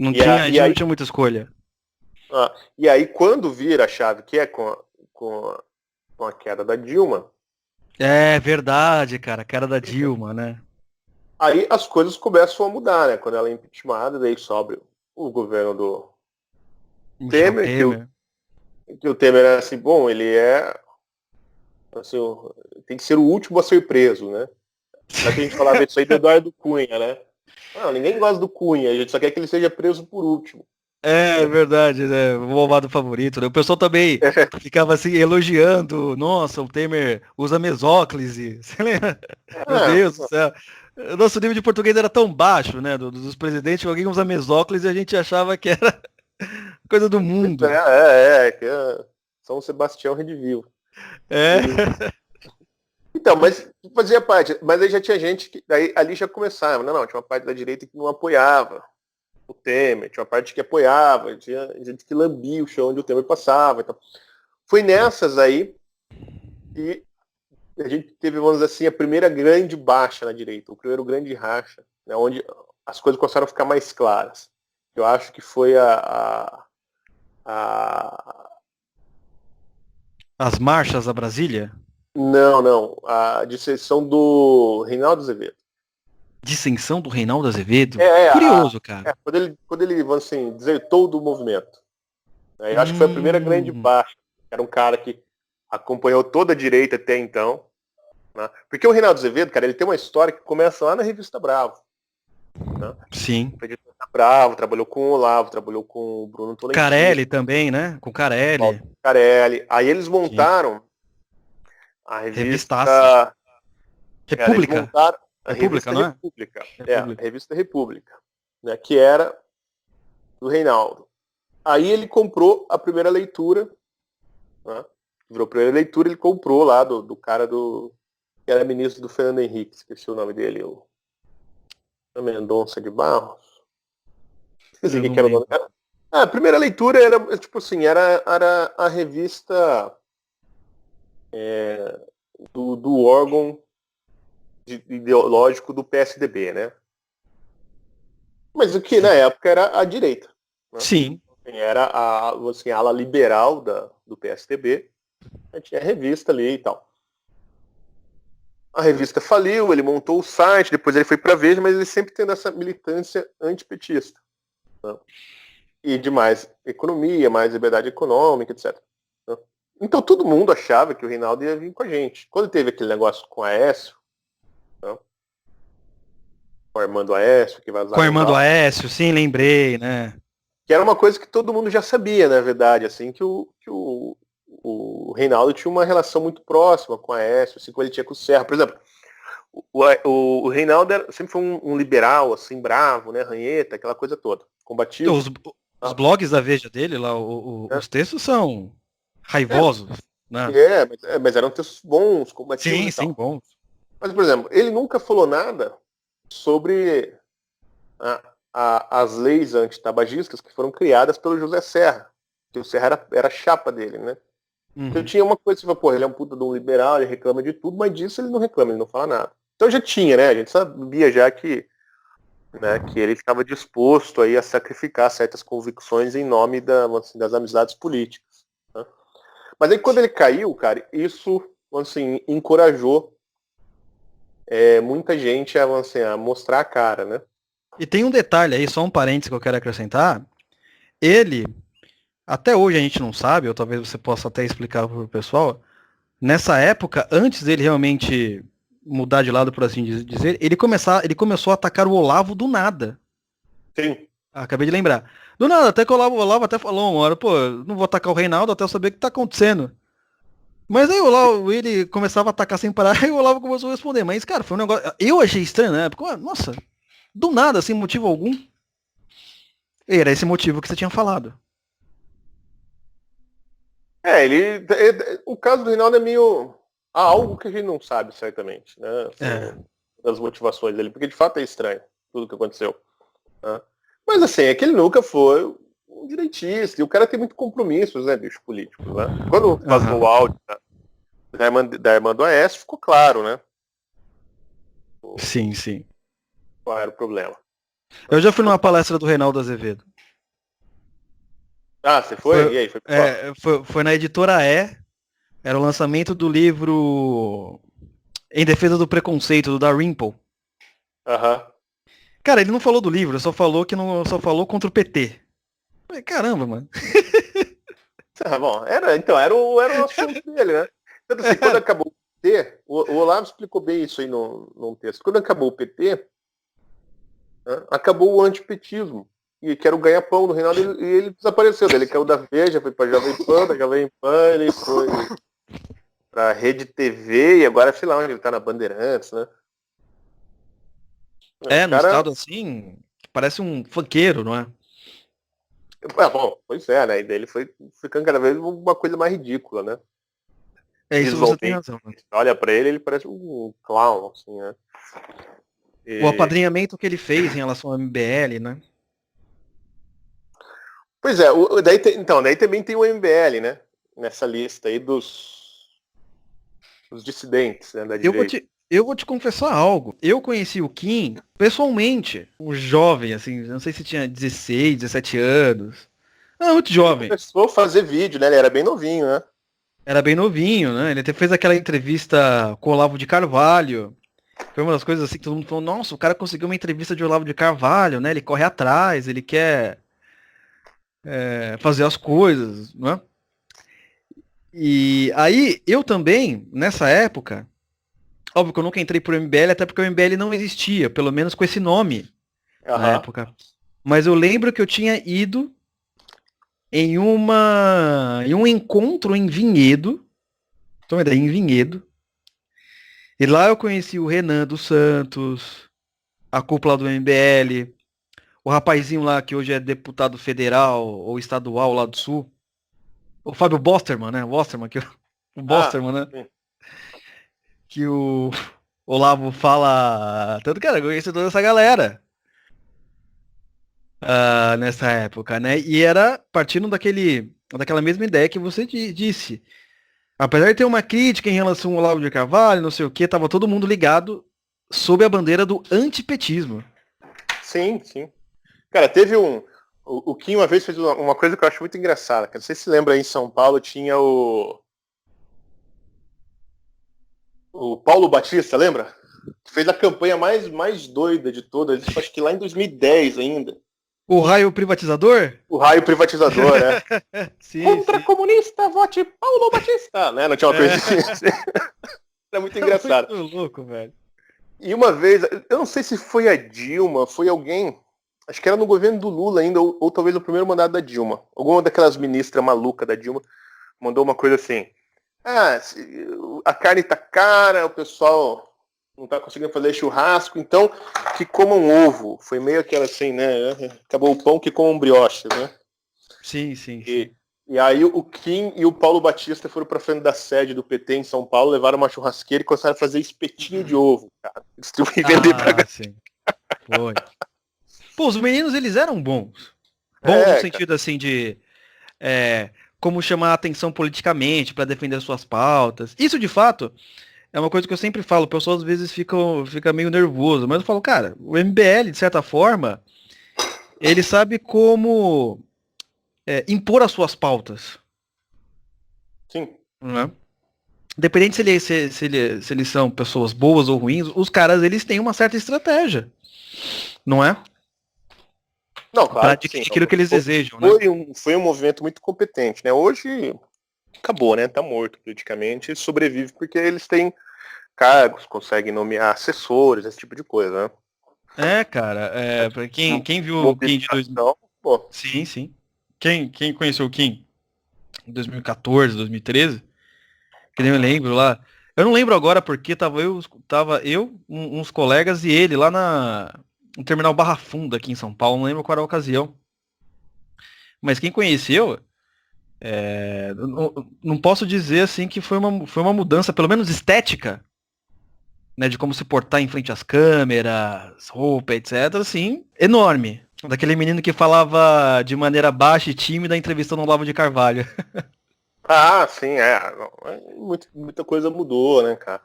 A E gente não aí, tinha muita escolha. e aí, quando vira a chave, que é com a queda da Dilma, É verdade, cara. A cara da Dilma, né? aí as coisas começam a mudar, né? Quando ela é impeachmentada, daí sobe o governo do Michel Temer, Temer. que o Temer é assim, bom, ele é assim, tem que ser o último a ser preso, né? Já que a gente falava isso aí do Eduardo Cunha, né? Não, ninguém gosta do Cunha, a gente só quer que ele seja preso por último. É verdade, né? O malvado favorito, né? O pessoal também ficava assim elogiando. Nossa, o Temer usa mesóclise. Você lembra? Meu Deus do céu. O nosso nível de português era tão baixo, né? Dos presidentes, alguém usa mesóclise e a gente achava que era coisa do mundo. Que é São Sebastião Redivivo. É. E, Então, mas fazia parte. Mas aí já tinha gente que. Daí ali já começava. Não, tinha uma parte da direita que não apoiava o Temer, tinha uma parte que apoiava, tinha gente que lambia o chão onde o Temer passava. Então. Foi nessas aí que a gente teve, vamos dizer assim, a primeira grande baixa na direita, o primeiro grande racha, né, onde as coisas começaram a ficar mais claras. Eu acho que foi As marchas a Brasília? Não, a dissensão do Reinaldo Azevedo. Dissensão do Reinaldo Azevedo? É, Curioso, cara. quando ele assim, desertou do movimento. Né, eu acho que foi a primeira grande baixa. Era um cara que acompanhou toda a direita até então. Né? Porque o Reinaldo Azevedo, cara, ele tem uma história que começa lá na revista Bravo. Né? Sim. Foi editor da Bravo, trabalhou com o Olavo, trabalhou com o Bruno Tolentino. Carelli também, né? Com Carelli. Carelli. Aí eles montaram a Revistaça. República. Eles montaram a República, revista não é? República. República. A revista República. Né, que era do Reinaldo. Aí ele comprou a primeira leitura. Né, virou a primeira leitura, ele comprou lá do cara que era ministro do Fernando Henrique, esqueci o nome dele, o Mendonça de Barros. Esqueci que era o nome. A primeira leitura era, tipo assim, era a revista do órgão ideológico do PSDB, né? Mas o que na época era a direita. Né? Sim. Era a ala liberal do PSDB. Tinha a revista ali e tal. A revista faliu, ele montou o site, depois ele foi para a Veja, mas ele sempre tendo essa militância antipetista. Né? E de mais economia, mais liberdade econômica, etc. Né? Então todo mundo achava que o Reinaldo ia vir com a gente. Quando teve aquele negócio com a Aécio, né? Com o Armando Aécio, que vazava. Com o Armando Aécio, sim, lembrei, né? Que era uma coisa que todo mundo já sabia, na verdade, assim, que o Reinaldo tinha uma relação muito próxima com a Aécio, assim como ele tinha com o Serra. Por exemplo, o Reinaldo sempre foi um liberal, assim, bravo, né, ranheta, aquela coisa toda, combativo. Os blogs da Veja dele, lá, os textos são raivosos, né? Mas eram textos bons, combativos. Sim, bons. Mas, por exemplo, ele nunca falou nada sobre as leis antitabagistas que foram criadas pelo José Serra, que o Serra era chapa dele, né? Então tinha uma coisa, tipo, ele é um puta de um liberal, ele reclama de tudo, mas disso ele não reclama, ele não fala nada. Então já tinha, né? A gente sabia já que ele estava disposto aí a sacrificar certas convicções em nome das amizades políticas. Né? Mas aí quando ele caiu, cara, isso assim, encorajou muita gente a mostrar a cara, né? E tem um detalhe aí, só um parênteses que eu quero acrescentar. Ele, até hoje a gente não sabe, ou talvez você possa até explicar para o pessoal, nessa época, antes dele realmente mudar de lado, por assim dizer, ele começou a atacar o Olavo do nada. Sim. Acabei de lembrar. Do nada, até que o Olavo até falou uma hora, pô, não vou atacar o Reinaldo até eu saber o que tá acontecendo. Mas aí o Olavo, ele começava a atacar sem parar, e o Olavo começou a responder. Mas, cara, foi um negócio... Eu achei estranho, né? Porque, nossa, do nada, sem motivo algum. Era esse motivo que você tinha falado. O caso do Reinaldo é meio... Há algo que a gente não sabe, certamente, né? Assim, das motivações dele, porque de fato é estranho tudo que aconteceu. Né? Mas assim, é que ele nunca foi um direitista, e o cara tem muito compromissos, né, bicho, políticos, né? Quando vazou o áudio da irmã do Aécio, ficou claro, né? Sim. Qual era o problema. Eu já fui numa palestra do Reinaldo Azevedo. Ah, você foi? E aí? Foi na Editora E. Era o lançamento do livro Em Defesa do Preconceito, do Dalrymple. Cara, ele não falou do livro, só falou só falou contra o PT. Falei, caramba, mano. Bom, era o assunto dele, né? Então, assim, quando acabou o PT, o Olavo explicou bem isso aí num texto. Quando acabou o PT, né, acabou o antipetismo, que era o ganha-pão do Reinaldo, e ele desapareceu. Ele caiu da Veja, foi pra Jovem Pan, da Jovem Pan, ele foi pra Rede TV, e agora sei lá onde ele tá, na Bandeirantes, né? No estado assim, parece um funkeiro, não é? Bom, pois é, né? E daí ele foi ficando cada vez uma coisa mais ridícula, né? É isso, você tem visualmente. razão. Né? Olha pra ele, ele parece um clown, assim, né? O apadrinhamento que ele fez em relação ao MBL, né? Pois é, então, daí também tem o MBL, né? Nessa lista aí dos dissidentes, né, da direita. Eu vou te confessar algo. Eu conheci o Kim pessoalmente, um jovem, assim, não sei se tinha 16, 17 anos. Não, muito Ele jovem. começou a fazer vídeo, né? Ele era bem novinho, né? Era bem novinho, né? Ele até fez aquela entrevista com o Olavo de Carvalho. Foi uma das coisas assim que todo mundo falou, nossa, o cara conseguiu uma entrevista de Olavo de Carvalho, né? Ele corre atrás, ele quer fazer as coisas, né? E aí, eu também, nessa época, óbvio que eu nunca entrei pro MBL, até porque o MBL não existia, pelo menos com esse nome na época. Mas eu lembro que eu tinha ido em um encontro em Vinhedo, em Vinhedo, e lá eu conheci o Renan dos Santos, a cúpula do MBL, o rapazinho lá que hoje é deputado federal ou estadual lá do Sul, o Fábio Bosterman, né? O Bosterman, né? Sim. Que o Olavo fala. Tanto que era, eu conheci toda essa galera nessa época, né? E era partindo daquela mesma ideia que você disse. Apesar de ter uma crítica em relação ao Olavo de Carvalho, não sei o que, tava todo mundo ligado sob a bandeira do antipetismo. Sim, sim. Cara, teve o Kim uma vez fez uma coisa que eu acho muito engraçada. Cara. Não sei se lembra aí em São Paulo, tinha o Paulo Batista, lembra? Fez a campanha mais doida de todas, acho que lá em 2010 ainda. O raio privatizador? O raio privatizador, né? Sim, Contra sim. comunista, vote Paulo Batista, né? Não tinha uma coisa assim. Era muito engraçado. Muito louco, velho. E uma vez, eu não sei se foi a Dilma, foi alguém, acho que era no governo do Lula ainda, ou talvez o primeiro mandato da Dilma. Alguma daquelas ministras malucas da Dilma mandou uma coisa assim. A carne tá cara, o pessoal não tá conseguindo fazer churrasco, então que comam ovo. Foi meio aquela assim, né? Acabou o pão, que comam brioche, né? Sim, sim. E aí o Kim e o Paulo Batista foram pra frente da sede do PT em São Paulo, levaram uma churrasqueira e começaram a fazer espetinho de ovo, cara. Distribuir e vender pra sim. Foi. Pô, os meninos, eles eram bons. Bons no sentido, assim, de como chamar a atenção politicamente para defender suas pautas. Isso, de fato, é uma coisa que eu sempre falo. O pessoal, às vezes, fica meio nervoso. Mas eu falo, cara, o MBL, de certa forma, ele sabe como impor as suas pautas. Sim. Né? Independente se eles são pessoas boas ou ruins, os caras, eles têm uma certa estratégia. Não é? Não, claro. Pra adquirir aquilo que eles desejam, né? Foi um movimento muito competente, né? Hoje acabou, né? Tá morto politicamente, sobrevive porque eles têm cargos, conseguem nomear assessores, esse tipo de coisa, né? Cara, pra quem viu o Kim de 2000... Sim, sim. Quem conheceu o Kim em 2014, 2013, que nem eu lembro lá. Eu não lembro agora porque tava eu, uns colegas e ele lá no terminal Barra Funda aqui em São Paulo, não lembro qual era a ocasião. Mas quem conheceu, não posso dizer assim que foi uma mudança, pelo menos estética, né, de como se portar em frente às câmeras, roupa, etc, assim, enorme. Daquele menino que falava de maneira baixa e tímida entrevistando o Olavo de Carvalho. Sim, muita coisa mudou, né, cara?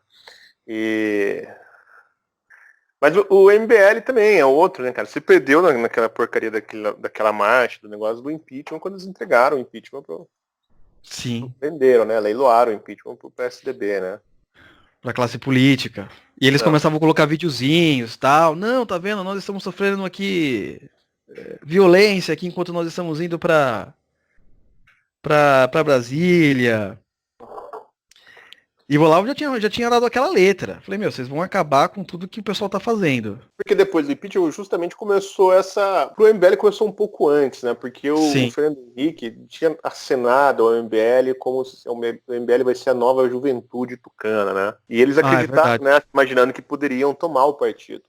Mas o MBL também é outro, né, cara? Se perdeu naquela porcaria daquela marcha, do negócio do impeachment, quando eles entregaram o impeachment Sim. Venderam, né? Leiloaram o impeachment pro PSDB, né? Pra classe política. E eles começavam a colocar videozinhos, tal. Não, tá vendo? Nós estamos sofrendo aqui violência aqui enquanto nós estamos indo pra Brasília. E o Olavo já tinha dado aquela letra. Falei, vocês vão acabar com tudo que o pessoal tá fazendo. Porque depois do impeachment, justamente começou pro MBL começou um pouco antes, né? Porque o Fernando Henrique tinha acenado ao MBL como se o MBL vai ser a nova juventude tucana, né? E eles acreditavam, né? Imaginando que poderiam tomar o partido.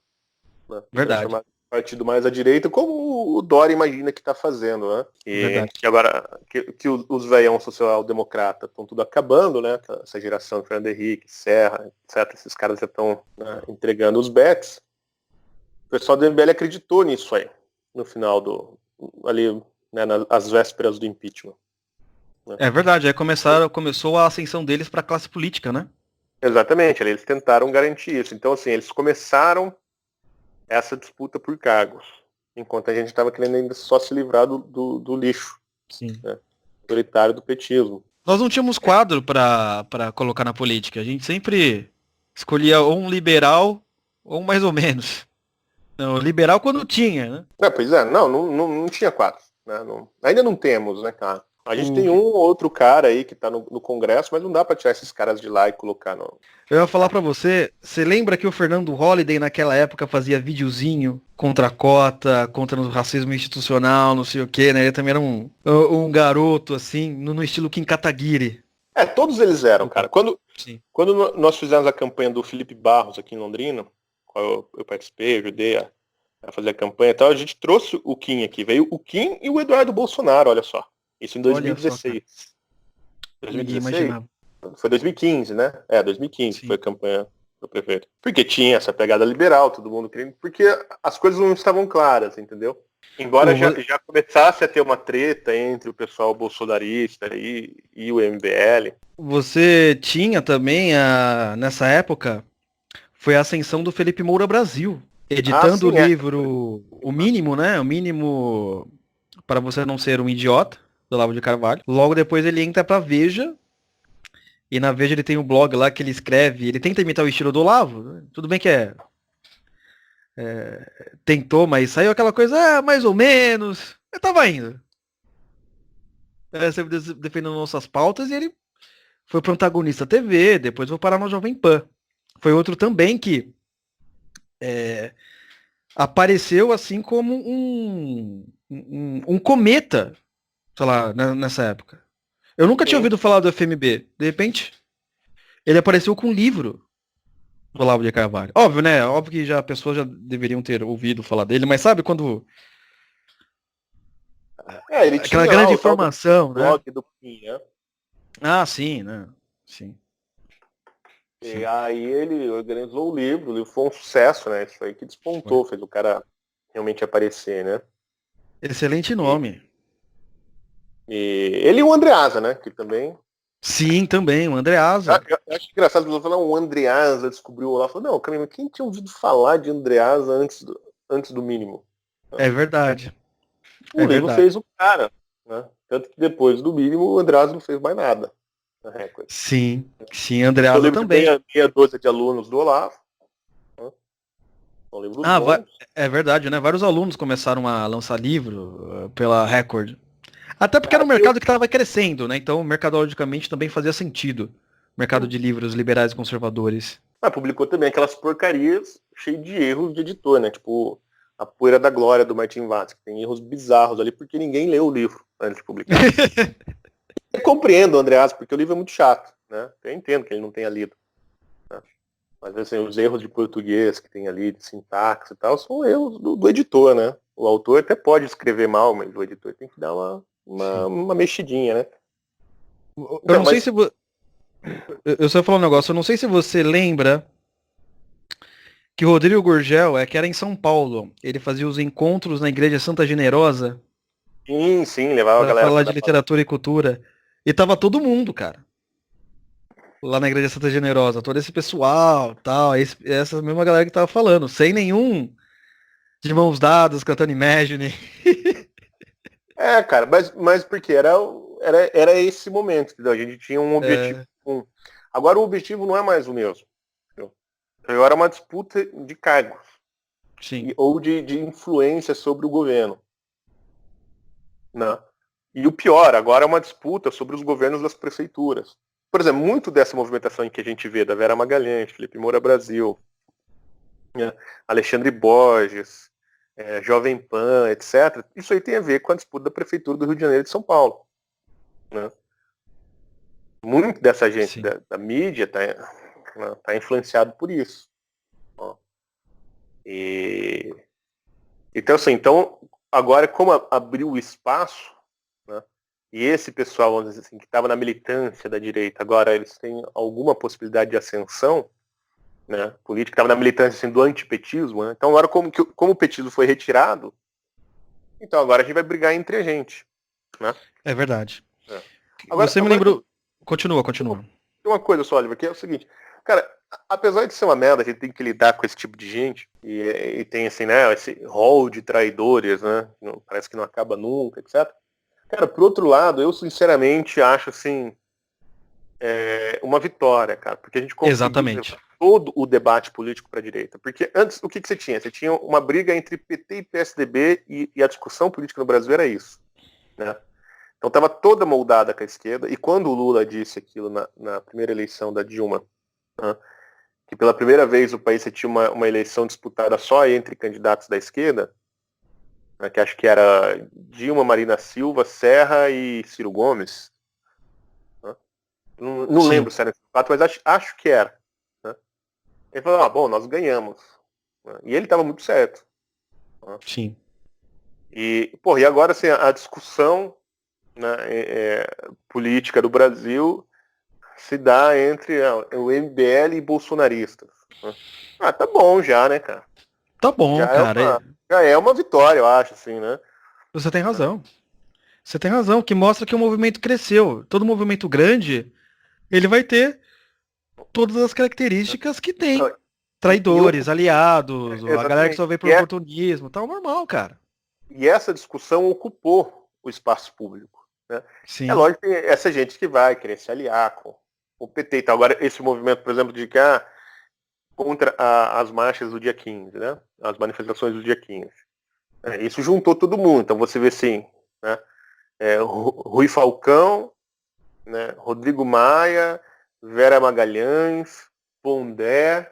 Né? Verdade. Partido mais à direita, como o Dória imagina que está fazendo, né? Verdade. Que agora que os veião social-democrata estão tudo acabando, né? Essa geração de Fernando Henrique, Serra, etc. Esses caras já estão, né, entregando os bets. O pessoal do MBL acreditou nisso aí, no final ali, né, nas vésperas do impeachment. Né? É verdade, aí começou a ascensão deles para a classe política, né? Exatamente, ali eles tentaram garantir isso. Então, assim, eles começaram essa disputa por cargos, enquanto a gente estava querendo ainda só se livrar do lixo, Sim. né, autoritário do petismo. Nós não tínhamos quadro para colocar na política. A gente sempre escolhia ou um liberal ou um mais ou menos. Não, liberal quando tinha, né? Pois é, não tinha quadro. Né? Ainda não temos, né, cara? A gente tem um ou outro cara aí que tá no Congresso, mas não dá para tirar esses caras de lá e colocar no... Eu ia falar pra você lembra que o Fernando Holliday naquela época fazia videozinho contra a cota, contra o racismo institucional, não sei o que, né? Ele também era um garoto, assim, no estilo Kim Kataguiri. Todos eles eram, cara. Quando nós fizemos a campanha do Felipe Barros aqui em Londrina, qual eu participei, ajudei a fazer a campanha e tal, a gente trouxe o Kim aqui. Veio o Kim e o Eduardo Bolsonaro, olha só. Isso em 2016. Só, ninguém imaginava. Foi 2015, né? 2015 Sim. foi a campanha do prefeito. Porque tinha essa pegada liberal, todo mundo querendo... Porque as coisas não estavam claras, entendeu? Embora já começasse a ter uma treta entre o pessoal bolsonarista e o MBL. Você tinha também, nessa época, foi a ascensão do Felipe Moura Brasil, editando o livro O Mínimo, né? O Mínimo para você não ser um idiota, do Olavo de Carvalho. Logo depois ele entra pra Veja, e na Veja ele tem um blog lá que ele escreve, ele tenta imitar o estilo do Olavo, né? Tudo bem que tentou, mas saiu aquela coisa, mais ou menos, eu tava indo. Sempre defendendo nossas pautas, e ele foi protagonista TV, depois vou parar no Jovem Pan. Foi outro também que apareceu assim como um cometa, sei lá, nessa época. Eu nunca tinha ouvido falar do FMB. De repente, ele apareceu com um livro do Olavo de Carvalho. Óbvio, né? Óbvio que pessoas já deveriam ter ouvido falar dele, mas sabe quando... Ele aquela tinha grande lá informação, né? blog do Kim, né? Ah, sim, né? Sim. E aí ele organizou o livro foi um sucesso, né? Isso aí que despontou, fez o cara realmente aparecer, né? Excelente nome. E ele e o Andreasa, né? Que também... Sim, também, o Andreasa. Eu acho engraçado as pessoas falam, o Andreasa descobriu o Olavo. Falou, não, cara, quem tinha ouvido falar de Andreasa antes do Mínimo? É verdade. O livro fez o cara, né? Tanto que depois do Mínimo, o Andreasa não fez mais nada na Record. Sim, Andreasa também. Tem meia dúzia de alunos do Olavo. Né? São livros bons. É verdade, né? Vários alunos começaram a lançar livro pela Record. Até porque era um mercado que estava crescendo, né? Então, mercadologicamente também fazia sentido. Mercado de livros liberais e conservadores. Publicou também aquelas porcarias cheias de erros de editor, né? Tipo, A Poeira da Glória, do Martin Watts, que tem erros bizarros ali, porque ninguém leu o livro antes de publicar. Eu compreendo o Andreas, porque o livro é muito chato, né? Eu entendo que ele não tenha lido. Né? Mas, assim, os erros de português que tem ali, de sintaxe e tal, são erros do editor, né? O autor até pode escrever mal, mas o editor tem que dar uma mexidinha, né? Eu não sei se... Eu só ia falar um negócio, eu não sei se você lembra que o Rodrigo Gurgel, que era em São Paulo, ele fazia os encontros na Igreja Santa Generosa. Sim, levava a galera pra falar de literatura e cultura. E tava todo mundo, cara. Lá na Igreja Santa Generosa, todo esse pessoal, tal, essa mesma galera que tava falando, sem nenhum de mãos dadas, cantando Imagine. Cara, mas porque era esse momento, entendeu? A gente tinha um objetivo. Agora o objetivo não é mais o mesmo. Entendeu? Agora é uma disputa de cargos. Sim. Ou de influência sobre o governo. Né? E o pior, agora é uma disputa sobre os governos das prefeituras. Por exemplo, muito dessa movimentação que a gente vê da Vera Magalhães, Felipe Moura Brasil, né? Alexandre Borges, Jovem Pan, etc. Isso aí tem a ver com a disputa da Prefeitura do Rio de Janeiro e de São Paulo. Né? Muito dessa gente da mídia tá influenciado por isso. Ó. Então, assim, agora, como abriu o espaço, né, e esse pessoal, vamos dizer assim, que estava na militância da direita, agora eles têm alguma possibilidade de ascensão, né, política, estava na militância assim, do antipetismo, né, então agora como o petismo foi retirado, então agora a gente vai brigar entre a gente. Né? É verdade. Agora, Você me lembrou... Continua. Tem uma coisa só, Oliver, que é o seguinte, cara, apesar de ser uma merda, a gente tem que lidar com esse tipo de gente, e tem assim, né, esse rol de traidores, né, parece que não acaba nunca, etc. Cara, por outro lado, eu sinceramente acho, assim, uma vitória, cara, porque a gente conseguiu Exatamente. todo o debate político para a direita. Porque antes, o que você tinha? Você tinha uma briga entre PT e PSDB e a discussão política no Brasil era isso, né? Então estava toda moldada com a esquerda, e quando o Lula disse aquilo na primeira eleição da Dilma, né, que pela primeira vez o país tinha uma eleição disputada só entre candidatos da esquerda, né, que acho que era Dilma, Marina Silva, Serra e Ciro Gomes. Né? Não lembro se era esse fato, mas acho que era. Né? Ele falou, bom, nós ganhamos. Né? E ele estava muito certo. Né? Sim. E agora assim, a discussão, né, política do Brasil se dá entre o MBL e bolsonaristas. Né? Tá bom já, né, cara? Tá bom, cara. Já é uma vitória, eu acho, assim, né? Você tem razão. Você tem razão, que mostra que o movimento cresceu. Todo movimento grande, ele vai ter todas as características que tem. Traidores, aliados, a galera que só vê por oportunismo, tá normal, cara. E essa discussão ocupou o espaço público. Né? Sim. É lógico que essa gente que vai querer se aliar com o PT e tal. Agora, esse movimento, por exemplo, de que contra as marchas do dia 15, né? As manifestações do dia 15. Isso juntou todo mundo. Então você vê assim, né? Rui Falcão, né? Rodrigo Maia, Vera Magalhães, Pondé,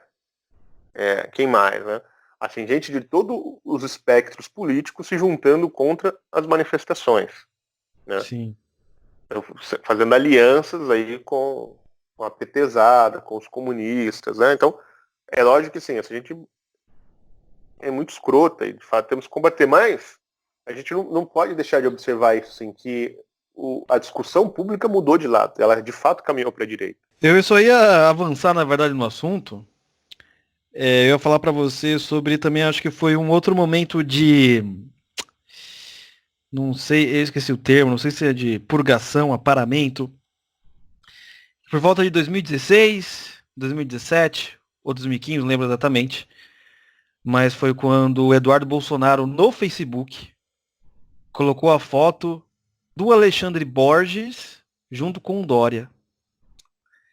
quem mais, né? Assim, gente de todos os espectros políticos se juntando contra as manifestações. Né? Sim. Então, fazendo alianças aí com a PTzada, com os comunistas, né? Então, é lógico que sim, essa gente é muito escrota e de fato temos que combater, mas a gente não pode deixar de observar isso, assim, que a discussão pública mudou de lado, ela de fato caminhou para a direita. Eu só ia avançar, na verdade, no assunto. Eu ia falar para você sobre também, acho que foi um outro momento de... Não sei, eu esqueci o termo, não sei se é de purgação, aparamento. Por volta de 2016, 2017 ou 2015, não lembro exatamente. Mas foi quando o Eduardo Bolsonaro, no Facebook, colocou a foto do Alexandre Borges junto com o Dória.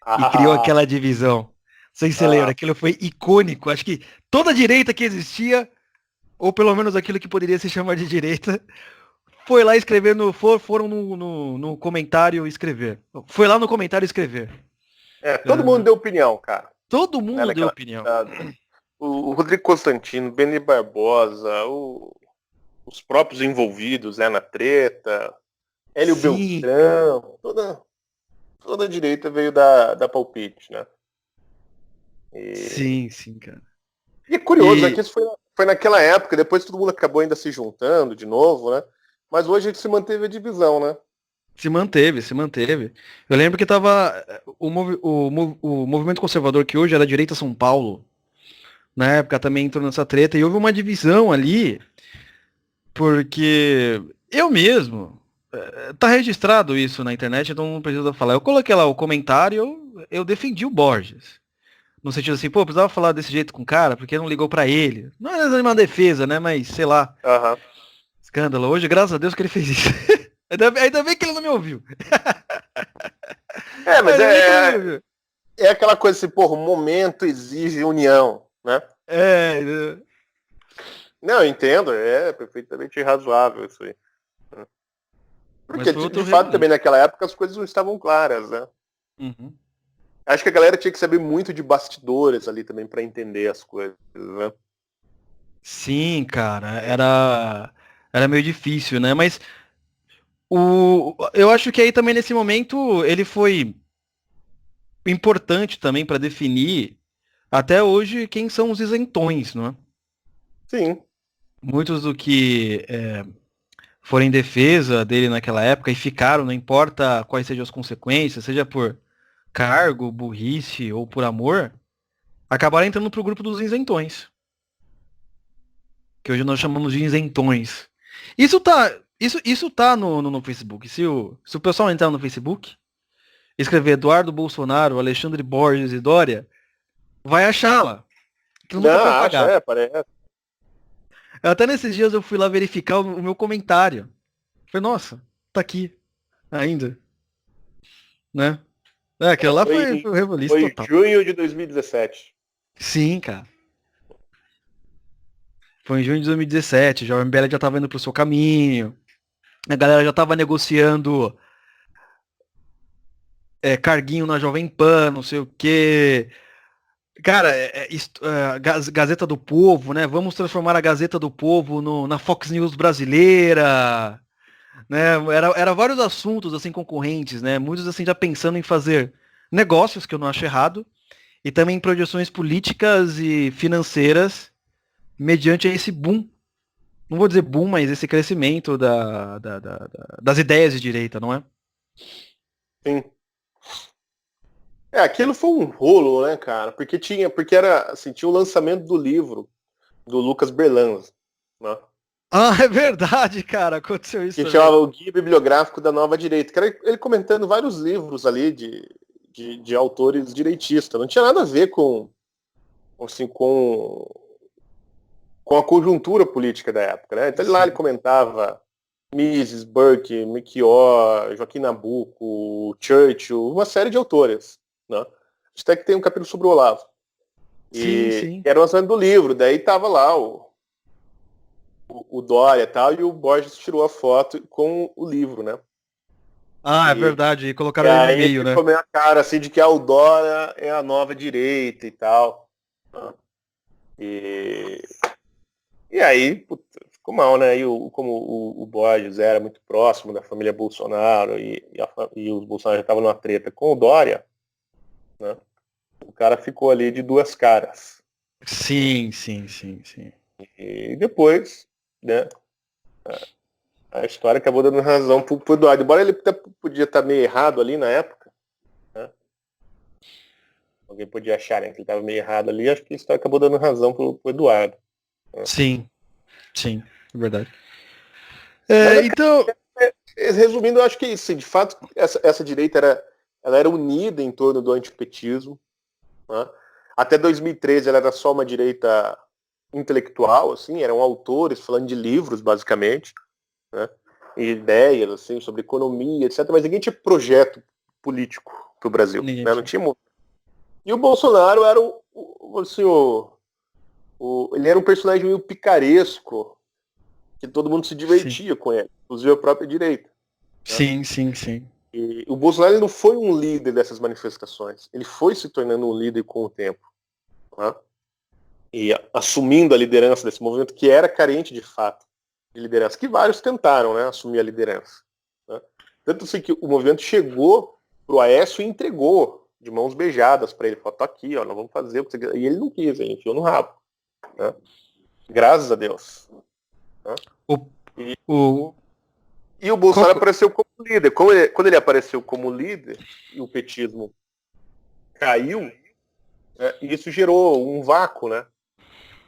E criou aquela divisão. Não sei se você lembra, aquilo foi icônico. Acho que toda a direita que existia, ou pelo menos aquilo que poderia se chamar de direita, foi lá escrever, foram no comentário escrever. Foi lá no comentário escrever. Todo mundo deu opinião, cara. Todo mundo deu opinião. O Rodrigo Constantino, Beni Barbosa, os próprios envolvidos, né, na treta, Hélio Beltrão, toda a direita veio dar palpite, né? Sim, cara. E é curioso, né, que isso foi naquela época, depois todo mundo acabou ainda se juntando de novo, né? Mas hoje a gente se manteve a divisão, né? Se manteve. Eu lembro que tava o movimento conservador, que hoje é da direita São Paulo, na época também entrou nessa treta, e houve uma divisão ali, porque eu mesmo, tá registrado isso na internet, então não precisa falar. Eu coloquei lá o comentário, eu defendi o Borges. No sentido assim, precisava falar desse jeito com o cara, porque não ligou pra ele. Não é uma defesa, né, mas sei lá. Escândalo. Hoje, graças a Deus que ele fez isso. Ainda bem que ele não me ouviu. Mas é aquela coisa assim, o momento exige união, né? Não, eu entendo, é perfeitamente razoável isso aí. Porque, de fato, também naquela época as coisas não estavam claras, né? Uhum. Acho que a galera tinha que saber muito de bastidores ali também para entender as coisas, né? Sim, cara, era meio difícil, né? Mas eu acho que aí também nesse momento ele foi importante também para definir até hoje quem são os isentões, não é? Sim. Muitos do que foram em defesa dele naquela época e ficaram, não importa quais sejam as consequências, seja por cargo, burrice ou por amor, acabaram entrando pro grupo dos isentões. Que hoje nós chamamos de isentões. Isso tá no Facebook. Se o pessoal entrar no Facebook, escrever Eduardo Bolsonaro, Alexandre Borges e Dória, vai achá-la. Aquilo nunca Não, foi acha, apagado. parece. Até nesses dias eu fui lá verificar o meu comentário. Falei, nossa, tá aqui ainda. Né? Aquilo lá foi o revolução Foi total. junho de 2017. Sim, cara. Foi em junho de 2017. Já o MBL já tava indo pro seu caminho. A galera já tava negociando carguinho na Jovem Pan, não sei o quê. Cara, Gazeta do Povo, né? Vamos transformar a Gazeta do Povo na Fox News brasileira, né? Era vários assuntos assim concorrentes, né? Muitos assim já pensando em fazer negócios, que eu não acho errado, e também projeções políticas e financeiras mediante esse boom. Não vou dizer boom, mas esse crescimento das ideias de direita, não é? Sim. Aquilo foi um rolo, né, cara? Porque era assim, tinha o lançamento do livro do Lucas Berlanza, né? Ah, é verdade, cara, aconteceu isso Que também. chamava o Guia Bibliográfico da Nova Direita, que era ele comentando vários livros ali de autores direitistas. Não tinha nada a ver assim, com a conjuntura política da época, né? Então ele comentava Mises, Burke, Melchior, Joaquim Nabuco, Churchill, uma série de autores, né? Até que tem um capítulo sobre o Olavo. Sim. Era o lançamento do livro, daí tava lá o Dória e tal, e o Borges tirou a foto com o livro, né? Ah, é verdade, e E colocaram ele no aí meio, né? ficou meio a cara assim de que o Dória é a nova direita e tal. E aí, puta, ficou mal, né? Como o Borges era muito próximo da família Bolsonaro e os Bolsonaro já estavam numa treta com o Dória, né? O cara ficou ali de duas caras. Sim. E depois, né? A história acabou dando razão pro Eduardo. Embora ele podia estar meio errado ali na época, né? Alguém podia achar, né, que ele estava meio errado ali, acho que a história acabou dando razão pro Eduardo. Sim, é verdade. Mas, Então. resumindo, eu acho que isso, de fato, essa direita ela era unida em torno do antipetismo, né? Até 2013 ela era só uma direita intelectual, assim, eram autores falando de livros, basicamente, né? E ideias, assim, sobre economia, etc. Mas ninguém tinha projeto político para o Brasil, né? Não tinha. E o Bolsonaro era ele era um personagem meio picaresco, que todo mundo se divertia com ele, inclusive a própria direita. Né? Sim. E o Bolsonaro ele não foi um líder dessas manifestações. Ele foi se tornando um líder com o tempo. Né? E assumindo a liderança desse movimento, que era carente de fato de liderança, que vários tentaram, né, assumir a liderança. Né? Tanto assim que o movimento chegou pro Aécio e entregou de mãos beijadas para ele. Falou, tá aqui, ó, nós vamos fazer o que você quiser. E ele não quis, ele enfiou no rabo. Né? Graças a Deus. Né? E o Bolsonaro apareceu como líder. Quando ele apareceu como líder e o petismo caiu, né, isso gerou um vácuo, né,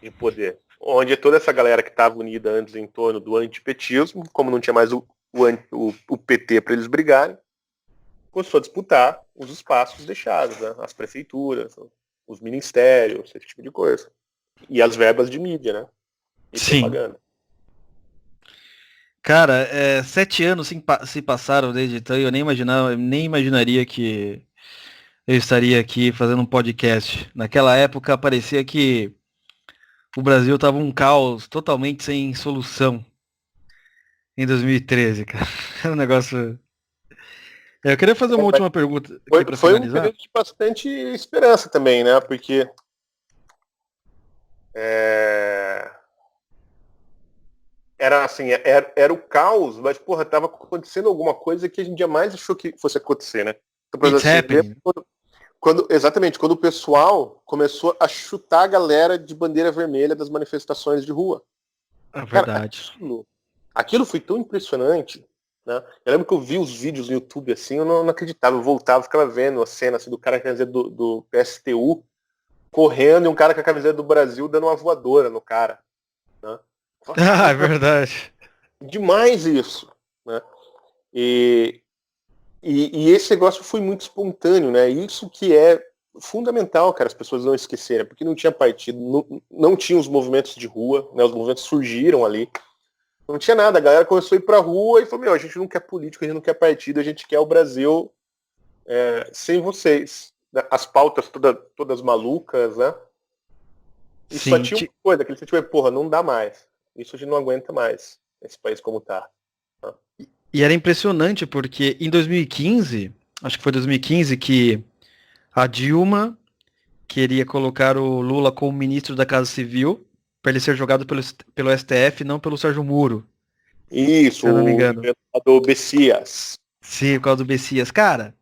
de poder. Onde toda essa galera que estava unida antes em torno do antipetismo, como não tinha mais o PT para eles brigarem, começou a disputar os espaços deixados, né, as prefeituras, os ministérios, esse tipo de coisa. E as verbas de mídia, né? E propaganda. Cara, 7 anos se passaram desde então e eu nem imaginaria que eu estaria aqui fazendo um podcast. Naquela época parecia que o Brasil tava um caos totalmente sem solução. Em 2013, cara. Era um negócio. Eu queria fazer uma última pergunta aqui para Foi um finalizar. período de bastante esperança também, né? Porque era assim, era o caos, mas, porra, tava acontecendo alguma coisa que a gente jamais achou que fosse acontecer, né? Então, It's happening. Exatamente, quando o pessoal começou a chutar a galera de bandeira vermelha das manifestações de rua. É verdade. Cara, Aquilo foi tão impressionante, né? Eu lembro que eu vi os vídeos no YouTube assim, eu não acreditava, eu voltava, ficava vendo a cena assim, do cara com a camiseta do PSTU correndo e um cara com a camiseta do Brasil dando uma voadora no cara, né? Eu falava, Ah, é caramba, verdade. demais isso, né? E, e esse negócio foi muito espontâneo, né? Isso que é fundamental, cara, as pessoas não esquecerem, porque não tinha partido, não tinha os movimentos de rua, né? Os movimentos surgiram ali. Não tinha nada, a galera começou a ir pra rua e falou, meu, a gente não quer político, a gente não quer partido, a gente quer o Brasil sem vocês. As pautas todas malucas, né? E só Sim, tinha uma coisa, aquele sentimento, porra, não dá mais. Isso a gente não aguenta mais, esse país como tá. Né? e era impressionante porque em 2015, acho que foi 2015 que a Dilma queria colocar o Lula como ministro da Casa Civil para ele ser jogado pelo STF, não pelo Sérgio Moro, Isso, se eu não me o engano. inventador Bessias. Sim, por causa do Bessias. Cara,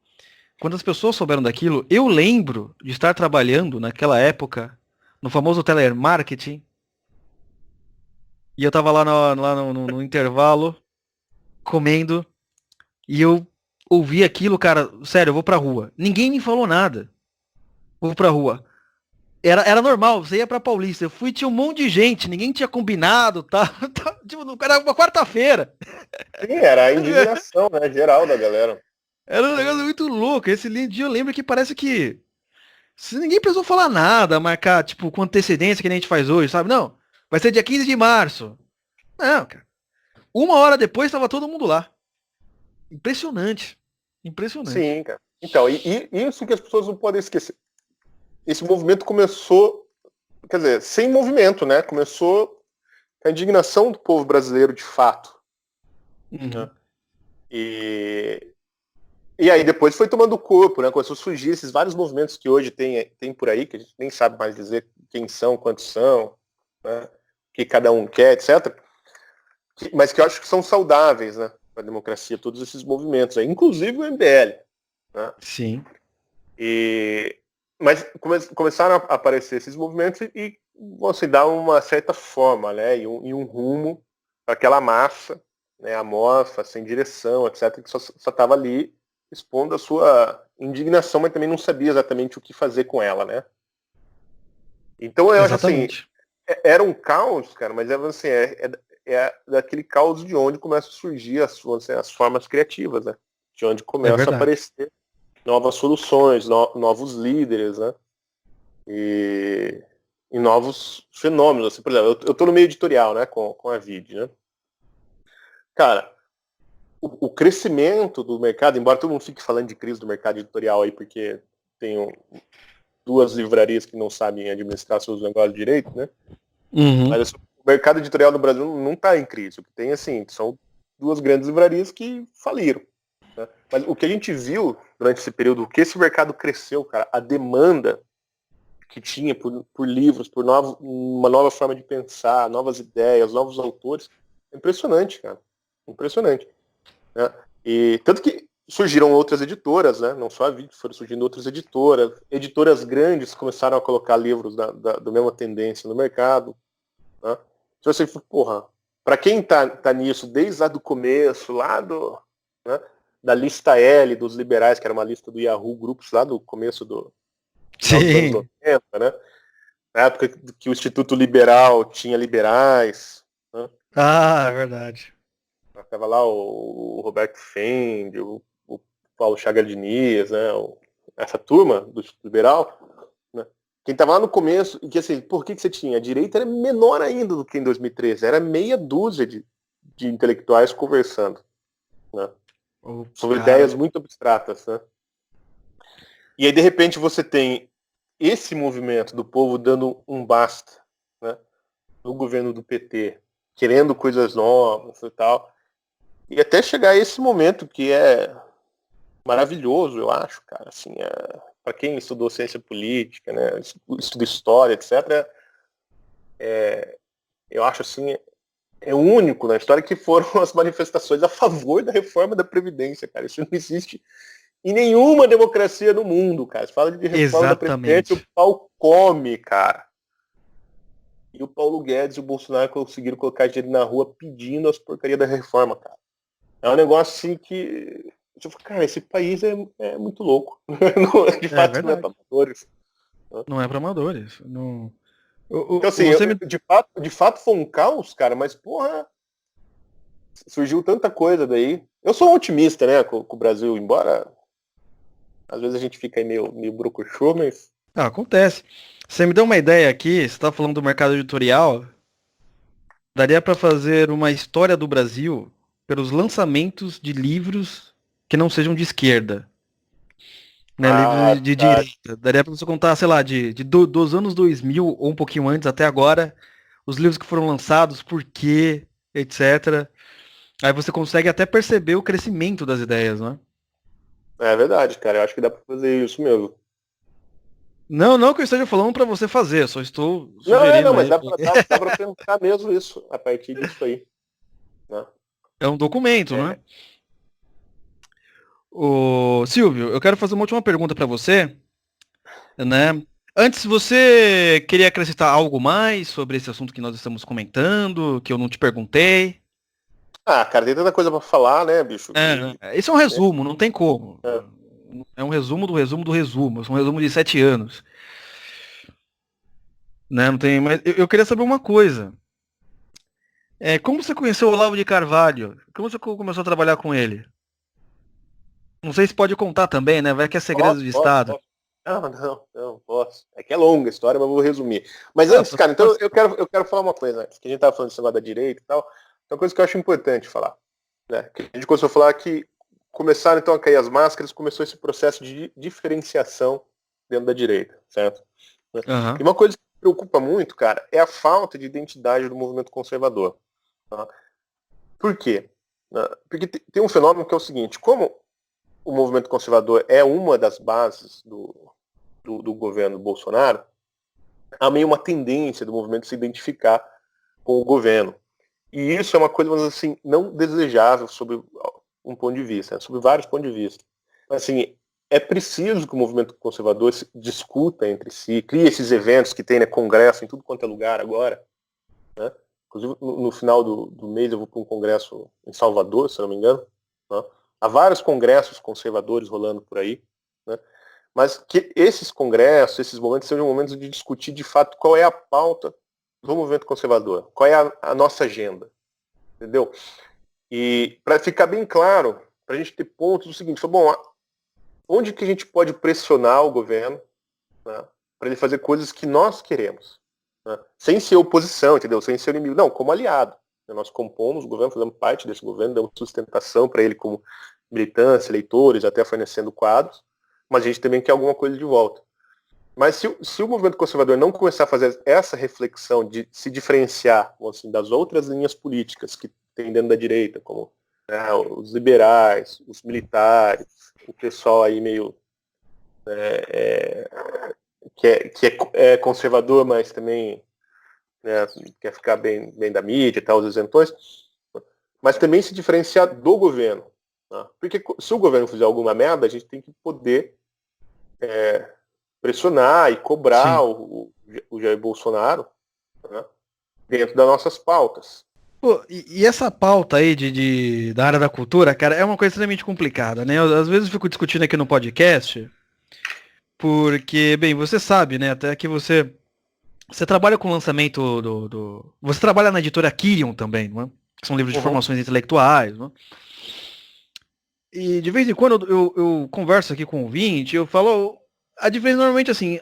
quando as pessoas souberam daquilo, eu lembro de estar trabalhando naquela época no famoso telemarketing e eu tava lá no intervalo comendo e eu ouvi aquilo, cara, sério, eu vou pra rua. Ninguém me falou nada. Vou pra rua. Era normal, você ia pra Paulista. Eu fui, tinha um monte de gente, ninguém tinha combinado, tá? Tipo, era uma quarta-feira. Sim, era a indignação, né, geral da galera. Era um negócio muito louco. Esse dia eu lembro que parece que se ninguém precisou falar nada, marcar, tipo, com antecedência que nem a gente faz hoje, sabe? Não, vai ser dia 15 de março. Não, cara. Uma hora depois tava todo mundo lá. Impressionante. Impressionante. Sim, cara. Então, e isso que as pessoas não podem esquecer. Esse movimento começou, quer dizer, sem movimento, né? Começou com a indignação do povo brasileiro de fato. Uhum. Né? E aí depois foi tomando corpo, né? Começou a surgir esses vários movimentos que hoje tem por aí, que a gente nem sabe mais dizer quem são, quantos são, né? O que cada um quer, etc. Mas que eu acho que são saudáveis, né? Para a democracia, todos esses movimentos, aí, inclusive o MBL. Né? Sim. Mas começaram a aparecer esses movimentos e vão se dar uma certa forma, né? E um rumo para aquela massa, né? Amorfa, sem direção, etc., que só estava ali expondo a sua indignação, mas também não sabia exatamente o que fazer com ela, né? Então eu acho assim, Exatamente. era um caos, cara, mas assim, é daquele caos de onde começam a surgir as formas criativas, né? De onde É começam a verdade. aparecer novas soluções, novos líderes, né? E novos fenômenos. Assim, por exemplo, eu tô no meio editorial, né? Com a Vid, né? Cara, o crescimento do mercado, embora todo mundo fique falando de crise do mercado editorial aí, porque tem duas livrarias que não sabem administrar seus negócios direito, né? Uhum. Mas assim, o mercado editorial no Brasil não está em crise. O que tem, assim, são duas grandes livrarias que faliram. Né? Mas o que a gente viu durante esse período, o que esse mercado cresceu, cara, a demanda que tinha por livros, por uma nova forma de pensar, novas ideias, novos autores, é impressionante, cara. Impressionante. Né? E tanto que surgiram outras editoras, né? Não só a Vid, foram surgindo outras editoras. Editoras grandes começaram a colocar livros da mesma tendência no mercado. Né? Então você fala, porra, para quem tá nisso desde lá do começo, né, da lista L dos liberais, que era uma lista do Yahoo Grupos lá do começo do final dos anos Sim. 90, né? Na época que o Instituto Liberal tinha liberais, né? Ah, é verdade. Tava lá o Roberto Fendi, o Paulo Chagas Diniz, né? Essa turma do Instituto Liberal, né? Quem estava lá no começo, e que assim, por que você tinha? A direita era menor ainda do que em 2013, era meia dúzia de intelectuais conversando, né? O Sobre cara. ideias muito abstratas, né? E aí, de repente, você tem esse movimento do povo dando um basta, né? No governo do PT, querendo coisas novas e tal. E até chegar a esse momento que é maravilhoso, eu acho, cara. Assim, para quem estudou ciência política, né, estuda história, etc., eu acho assim, é único na história que foram as manifestações a favor da reforma da Previdência, cara. Isso não existe em nenhuma democracia no mundo, cara. Se fala de reforma da Previdência, o Exatamente. pau come, cara. e o Paulo Guedes e o Bolsonaro conseguiram colocar dinheiro na rua pedindo as porcarias da reforma, cara. É um negócio assim que... Cara, esse país é muito louco. De É fato, não é verdade. para amadores. Não é para amadores. Não... Então, assim, Você me... de fato foi um caos, cara, mas, porra, surgiu tanta coisa daí. Eu sou um otimista, né, com o Brasil, embora às vezes a gente fica aí meio brucuchô, mas... Acontece. Você me deu uma ideia aqui, você está falando do mercado editorial. Daria para fazer uma história do Brasil pelos lançamentos de livros que não sejam de esquerda. Né, Ah, livros de tá. direita. Daria para você contar, sei lá, dos anos 2000 ou um pouquinho antes até agora, os livros que foram lançados, por quê, etc. Aí você consegue até perceber o crescimento das ideias, né? É verdade, cara. Eu acho que dá pra fazer isso mesmo. Não, não que eu esteja falando para você fazer, só estou Não, sugerindo mas aí. dá pra pensar mesmo isso, a partir disso aí, né? É um documento, né? É, Ô, Silvio, eu quero fazer uma última pergunta para você, né? Antes, você queria acrescentar algo mais sobre esse assunto que nós estamos comentando, que eu não te perguntei? Ah, cara, tem tanta coisa pra falar, né, bicho? É, esse é um resumo, não tem como. É. É um resumo do resumo do resumo. É um resumo de 7 anos. Né? Não tem, mas eu queria saber uma coisa. Como você conheceu o Olavo de Carvalho? Como você começou a trabalhar com ele? Não sei se pode contar também, né? Vai que é segredo Posso, de posso, Estado. posso. Não, posso. É que é longa a história, mas eu vou resumir. Mas Ah, antes, cara, então eu quero falar uma coisa antes, que a gente tava falando desse negócio da direita e tal. Tem uma coisa que eu acho importante falar, né? Que a gente começou a falar que começaram então a cair as máscaras, começou esse processo de diferenciação dentro da direita, certo? Aham. E uma coisa que me preocupa muito, cara, é a falta de identidade do movimento conservador. Tá? Por quê? Porque tem um fenômeno que é o seguinte, como o movimento conservador é uma das bases do governo Bolsonaro, há meio uma tendência do movimento se identificar com o governo. E isso é uma coisa, mas assim, não desejável sob um ponto de vista, né? Sob vários pontos de vista. Mas, assim, é preciso que o movimento conservador se discuta entre si, crie esses eventos que tem, né, congresso em tudo quanto é lugar agora, né? Inclusive, no final do mês eu vou para um congresso em Salvador, se eu não me engano, né? Há vários congressos conservadores rolando por aí, né? Mas que esses congressos, esses momentos sejam momentos de discutir de fato qual é a pauta do movimento conservador, qual é a nossa agenda, entendeu? E para ficar bem claro, para a gente ter pontos do seguinte, bom, onde que a gente pode pressionar o governo, né, para ele fazer coisas que nós queremos, né, sem ser oposição, entendeu? Sem ser inimigo, não, como aliado. Nós compomos o governo, fazemos parte desse governo, damos sustentação para ele como militância, eleitores, até fornecendo quadros, mas a gente também quer alguma coisa de volta. Mas se o movimento conservador não começar a fazer essa reflexão de se diferenciar assim, das outras linhas políticas que tem dentro da direita, como, né, os liberais, os militares, o pessoal aí meio que é conservador, mas também, né, quer ficar bem da mídia e tal, os isentões, mas também se diferenciar do governo. Né? Porque se o governo fizer alguma merda, a gente tem que poder pressionar e cobrar Sim. o Jair Bolsonaro, né, dentro das nossas pautas. Pô, e essa pauta aí da área da cultura, cara, é uma coisa extremamente complicada, né? Às vezes eu fico discutindo aqui no podcast, porque, bem, você sabe, né? Até que você trabalha com o lançamento Você trabalha na editora Kirion também, não é? Que são livros de Uhum. formações intelectuais, não é? E de vez em quando eu converso aqui com o ouvinte, eu falo, a diferença normalmente assim,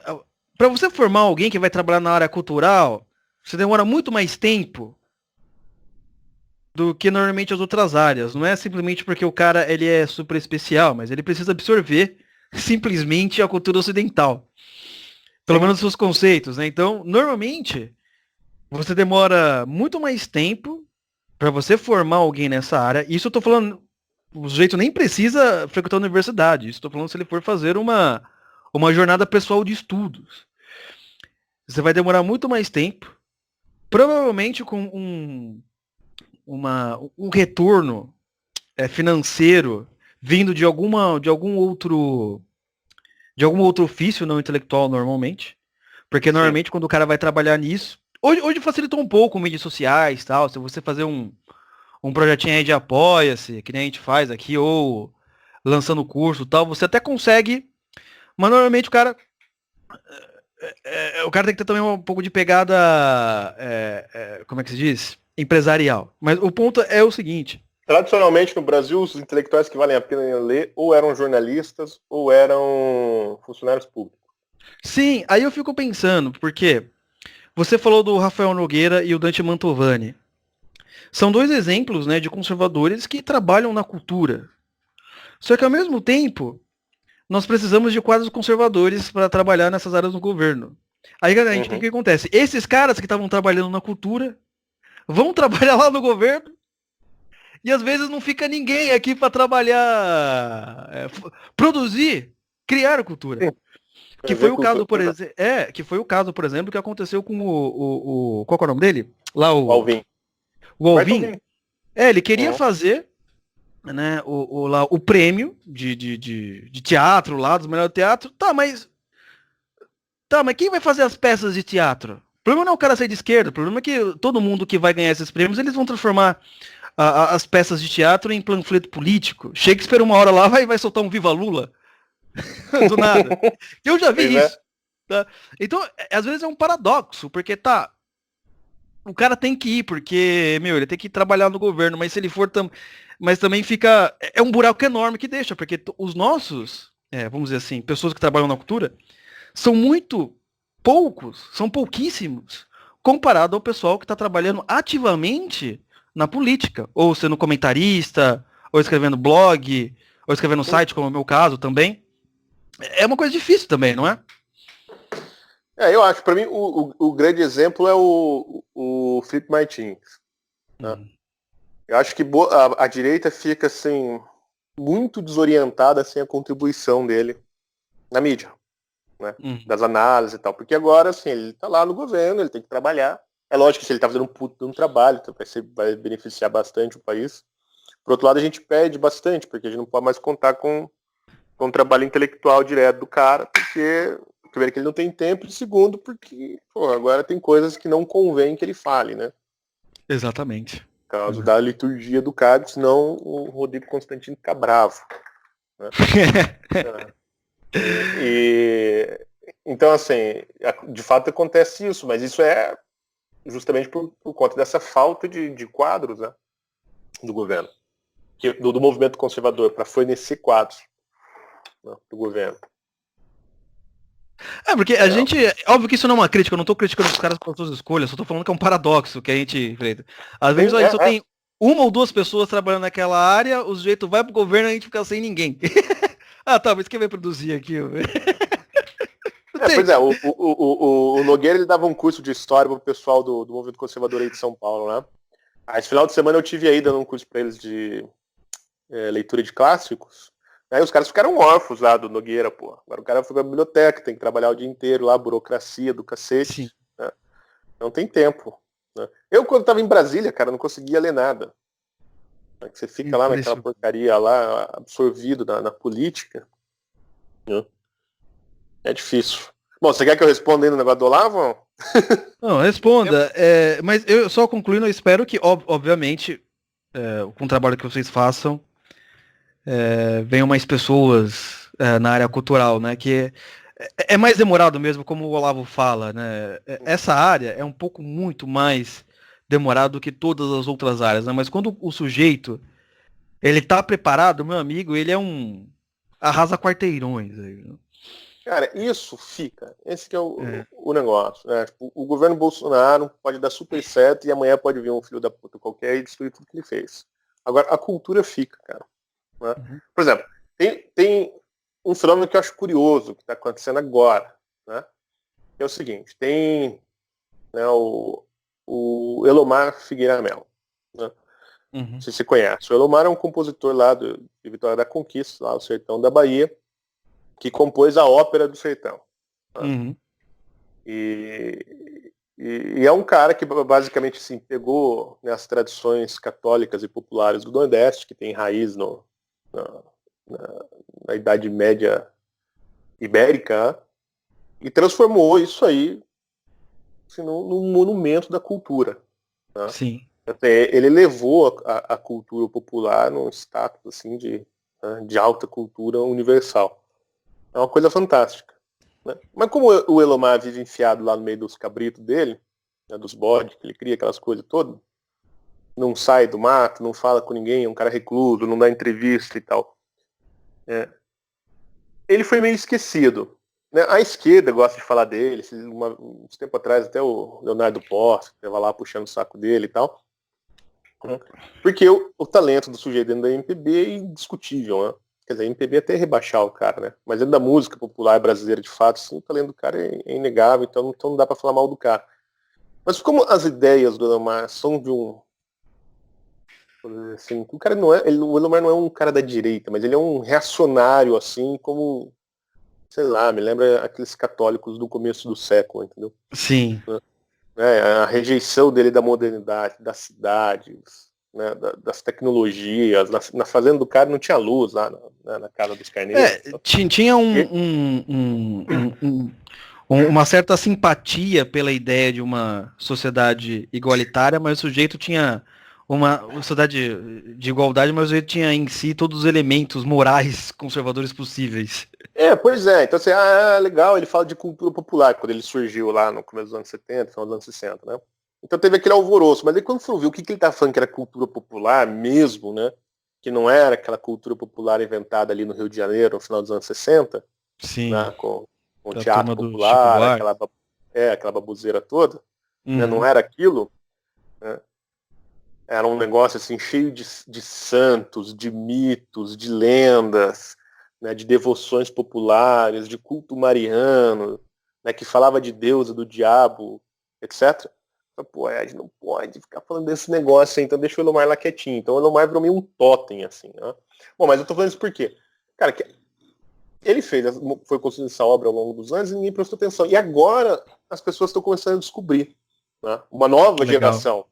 para você formar alguém que vai trabalhar na área cultural, você demora muito mais tempo do que normalmente as outras áreas. Não é simplesmente porque o cara ele é super especial, mas ele precisa absorver simplesmente a cultura ocidental. Pelo Sim. menos os seus conceitos, né? Então, normalmente, você demora muito mais tempo para você formar alguém nessa área. Isso eu tô falando, o sujeito nem precisa frequentar a universidade. Isso eu tô falando se ele for fazer uma jornada pessoal de estudos. Você vai demorar muito mais tempo, provavelmente com um retorno financeiro vindo de algum outro ofício não intelectual normalmente. Porque Sim. normalmente quando o cara vai trabalhar nisso, Hoje facilitou um pouco mídias sociais, tal. Se você fazer um projetinho aí de apoia-se, que nem a gente faz aqui, ou lançando curso, tal, você até consegue. Mas normalmente o cara tem que ter também um pouco de pegada, como é que se diz? Empresarial. Mas o ponto é o seguinte. Tradicionalmente no Brasil, os intelectuais que valem a pena ler ou eram jornalistas ou eram funcionários públicos. Sim, aí eu fico pensando, porque você falou do Rafael Nogueira e o Dante Mantovani. São dois exemplos, né, de conservadores que trabalham na cultura. Só que ao mesmo tempo, nós precisamos de quadros conservadores para trabalhar nessas áreas do governo. Aí a gente, o que acontece? Esses caras que estavam trabalhando na cultura vão trabalhar lá no governo e às vezes não fica ninguém aqui para trabalhar, produzir, criar cultura. Sim. Que foi o caso, por exemplo, por exemplo, que aconteceu com qual que é o nome dele? Lá O Alvin. o Alvin. Ele queria fazer, né, lá, o prêmio de teatro lá, dos melhores teatros. Tá, mas quem vai fazer as peças de teatro? O problema não é o cara ser de esquerda, o problema é que todo mundo que vai ganhar esses prêmios, eles vão transformar as peças de teatro em panfleto político. Shakespeare uma hora lá vai soltar um Viva Lula. Do nada. Eu já vi isso. Tá? Então, às vezes é um paradoxo, porque o cara tem que ir, porque, ele tem que trabalhar no governo, mas se ele for mas também fica, é um buraco enorme que deixa, porque os nossos, vamos dizer assim, pessoas que trabalham na cultura, são muito poucos, são pouquíssimos, comparado ao pessoal que está trabalhando ativamente na política, ou sendo comentarista, ou escrevendo blog, ou escrevendo site, como é o meu caso também. É uma coisa difícil também, não é? Eu acho, para mim, o grande exemplo é o Felipe Martins. Né? Eu acho que a direita fica, assim, muito desorientada sem a contribuição dele na mídia, né? Das análises e tal. Porque agora, assim, ele tá lá no governo, ele tem que trabalhar. É lógico que se ele tá fazendo um trabalho, então vai beneficiar bastante o país. Por outro lado, a gente perde bastante, porque a gente não pode mais contar com um trabalho intelectual direto do cara, porque, primeiro, que ele não tem tempo, e segundo, porque agora tem coisas que não convém que ele fale, né? Exatamente. Por causa da liturgia do cargo, senão o Rodrigo Constantino fica bravo. Né? Então, assim, de fato acontece isso, mas isso é justamente por conta dessa falta de quadros, né, do governo, do movimento conservador, para fornecer quadros, né, do governo. Porque a gente. Óbvio que isso não é uma crítica, eu não tô criticando os caras por suas escolhas, só tô falando que é um paradoxo que a gente enfrenta. Às vezes a gente só tem uma ou duas pessoas trabalhando naquela área, o sujeito vai pro governo e a gente fica sem ninguém. Tá, mas quem vai produzir aqui? Pois é, o Nogueira ele dava um curso de história pro pessoal do movimento conservador aí de São Paulo, né? Aí esse final de semana eu tive aí dando um curso para eles de leitura de clássicos. Aí os caras ficaram órfãos lá do Nogueira, pô. Agora o cara foi pra biblioteca, tem que trabalhar o dia inteiro lá, burocracia do cacete. Né? Não tem tempo. Né? Eu, quando tava em Brasília, cara, não conseguia ler nada. Você fica lá naquela porcaria lá, absorvido na política. Né? É difícil. Bom, você quer que eu responda aí no negócio do Olavo? Não, responda. Mas eu só concluindo, eu espero que, obviamente, com o trabalho que vocês façam, venham mais pessoas na área cultural, né? Que é mais demorado mesmo, como o Olavo fala, né? Essa área é um pouco muito mais demorado do que todas as outras áreas, né? Mas quando o sujeito ele tá preparado, meu amigo, ele é arrasa quarteirões. Aí, né? Cara, isso fica. Esse que é o negócio. Né? Tipo, o governo Bolsonaro pode dar super certo e amanhã pode vir um filho da puta qualquer e destruir tudo que ele fez. Agora, a cultura fica, cara. Né? Por exemplo, tem um fenômeno que eu acho curioso que está acontecendo agora. Né? Que é o seguinte, tem, né, o Elomar Figueira Melo. Né? Não sei se você conhece. O Elomar é um compositor lá de Vitória da Conquista, lá do sertão da Bahia, que compôs a Ópera do Sertão. Né? E é um cara que basicamente assim, pegou, né, as tradições católicas e populares do Nordeste, que tem raiz na Idade Média Ibérica, e transformou isso aí assim, num monumento da cultura. Né? Sim. Até ele levou a cultura popular num status assim de alta cultura universal. É uma coisa fantástica. Né? Mas como o Elomar vive enfiado lá no meio dos cabritos dele, né, dos bodes, que ele cria aquelas coisas todas, não sai do mato, não fala com ninguém, é um cara recluso, não dá entrevista e tal. Ele foi meio esquecido. Né? A esquerda gosta de falar dele. Uns tempo atrás até o Leonardo Posse estava lá puxando o saco dele e tal. Né? Porque o talento do sujeito dentro da MPB é indiscutível, né? Quer dizer, a MPB até rebaixar o cara, né? Mas dentro da música popular brasileira, de fato, sim, o talento do cara é inegável, então não dá para falar mal do cara. Mas como as ideias do Elomar são de um... Assim, o cara não é... o Elomar não é um cara da direita, mas ele é um reacionário, assim, como... Sei lá, me lembra aqueles católicos do começo do século, entendeu? Sim. A rejeição dele da modernidade, das cidades, né, das tecnologias. Na fazenda do cara não tinha luz lá na casa dos carneiros. Tinha uma certa simpatia pela ideia de uma sociedade igualitária, mas o sujeito tinha uma sociedade de igualdade, mas o sujeito tinha em si todos os elementos morais conservadores possíveis. Pois é. Então, assim, legal, ele fala de cultura popular, quando ele surgiu lá no começo dos anos 70, final dos anos 60, né? Então teve aquele alvoroço, mas aí quando for ver o que ele tá falando que era cultura popular mesmo, né? Que não era aquela cultura popular inventada ali no Rio de Janeiro, no final dos anos 60, Sim. Né, com o Da teatro turma do popular, Chico aquela baboseira toda, né? Uhum. Não era aquilo, né? Era um negócio assim cheio de santos, de mitos, de lendas, né, de devoções populares, de culto mariano, né, que falava de Deus e do diabo, etc. Pô, a gente não pode ficar falando desse negócio, então deixa o Elomar lá quietinho. Então o Elomar virou meio um totem, assim. Né? Bom, mas eu tô falando isso por quê? Cara, ele foi construindo essa obra ao longo dos anos e ninguém prestou atenção. E agora as pessoas estão começando a descobrir. Né? Uma nova geração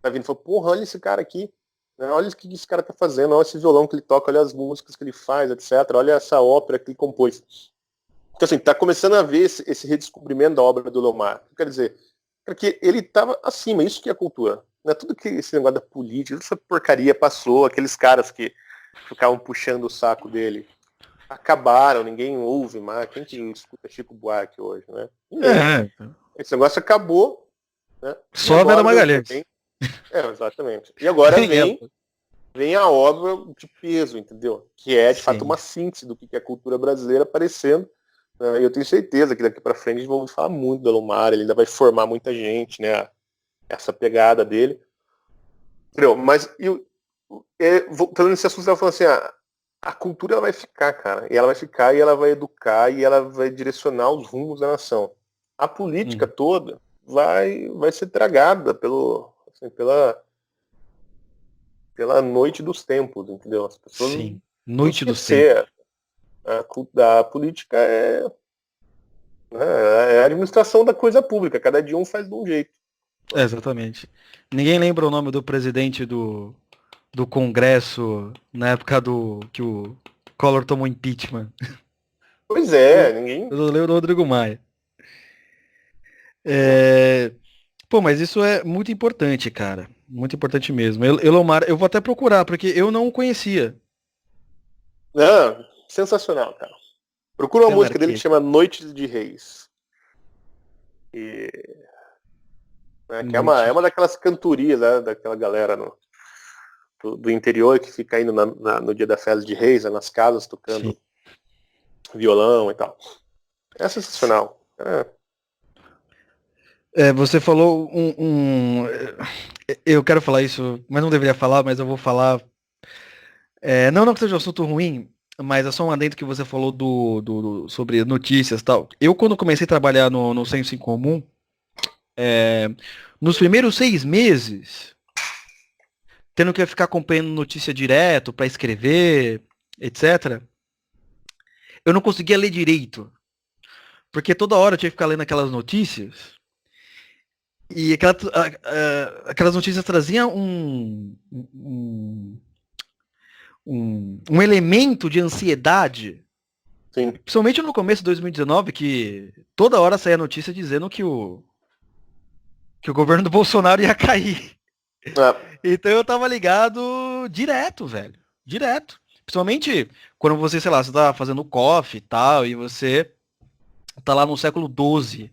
tá vindo e falou, porra, olha esse cara aqui. Né? Olha o que esse cara tá fazendo, olha esse violão que ele toca, olha as músicas que ele faz, etc. Olha essa ópera que ele compôs. Então, assim, tá começando a ver esse redescobrimento da obra do Elomar. Quer dizer, porque ele estava acima, isso que é cultura. Né? Tudo que esse negócio da política, essa porcaria passou, aqueles caras que ficavam puxando o saco dele acabaram, ninguém ouve mais. Quem que escuta Chico Buarque hoje, né? Esse negócio acabou. Né? Só a Vera Magalhães. Exatamente. E agora vem a obra de peso, entendeu? Que é, de fato, uma síntese do que é a cultura brasileira aparecendo. E eu tenho certeza que daqui para frente a gente vai falar muito do Elomar, ele ainda vai formar muita gente, né? Essa pegada dele. Entendeu? Mas, voltando nesse assunto, ela falou assim, a cultura ela vai ficar, cara. E ela vai ficar, e ela vai educar, e ela vai direcionar os rumos da nação. A política toda vai ser tragada pela noite dos tempos, entendeu? As pessoas noite dos tempos. A política é a administração da coisa pública, cada dia um faz de um jeito. Exatamente. Ninguém lembra o nome do presidente do Congresso na época que o Collor tomou impeachment. Pois é, ninguém... Eu lembro do Rodrigo Maia. Pô, mas isso é muito importante, cara. Muito importante mesmo. Elomar, eu vou até procurar, porque eu não o conhecia. Sensacional, cara. Procura uma música dele que chama Noites de Reis. Que é uma daquelas cantorias, né, daquela galera do interior que fica indo no dia da festa de Reis, né, nas casas, tocando violão e tal. É sensacional. Você falou eu quero falar isso, mas não deveria falar, mas eu vou falar. Não que seja um assunto ruim, mas é só um adendo que você falou sobre notícias e tal. Eu, quando comecei a trabalhar no Senso em Comum, nos primeiros 6 meses, tendo que ficar acompanhando notícia direto para escrever, etc., eu não conseguia ler direito. Porque toda hora eu tinha que ficar lendo aquelas notícias. E aquelas notícias traziam um elemento de ansiedade. Sim. Principalmente no começo de 2019, que toda hora saía notícia dizendo que o que o governo do Bolsonaro ia cair. É, Então eu tava ligado direto, velho. Direto. Principalmente quando você, sei lá, você tá fazendo coffee e tal, e você tá lá no século XII,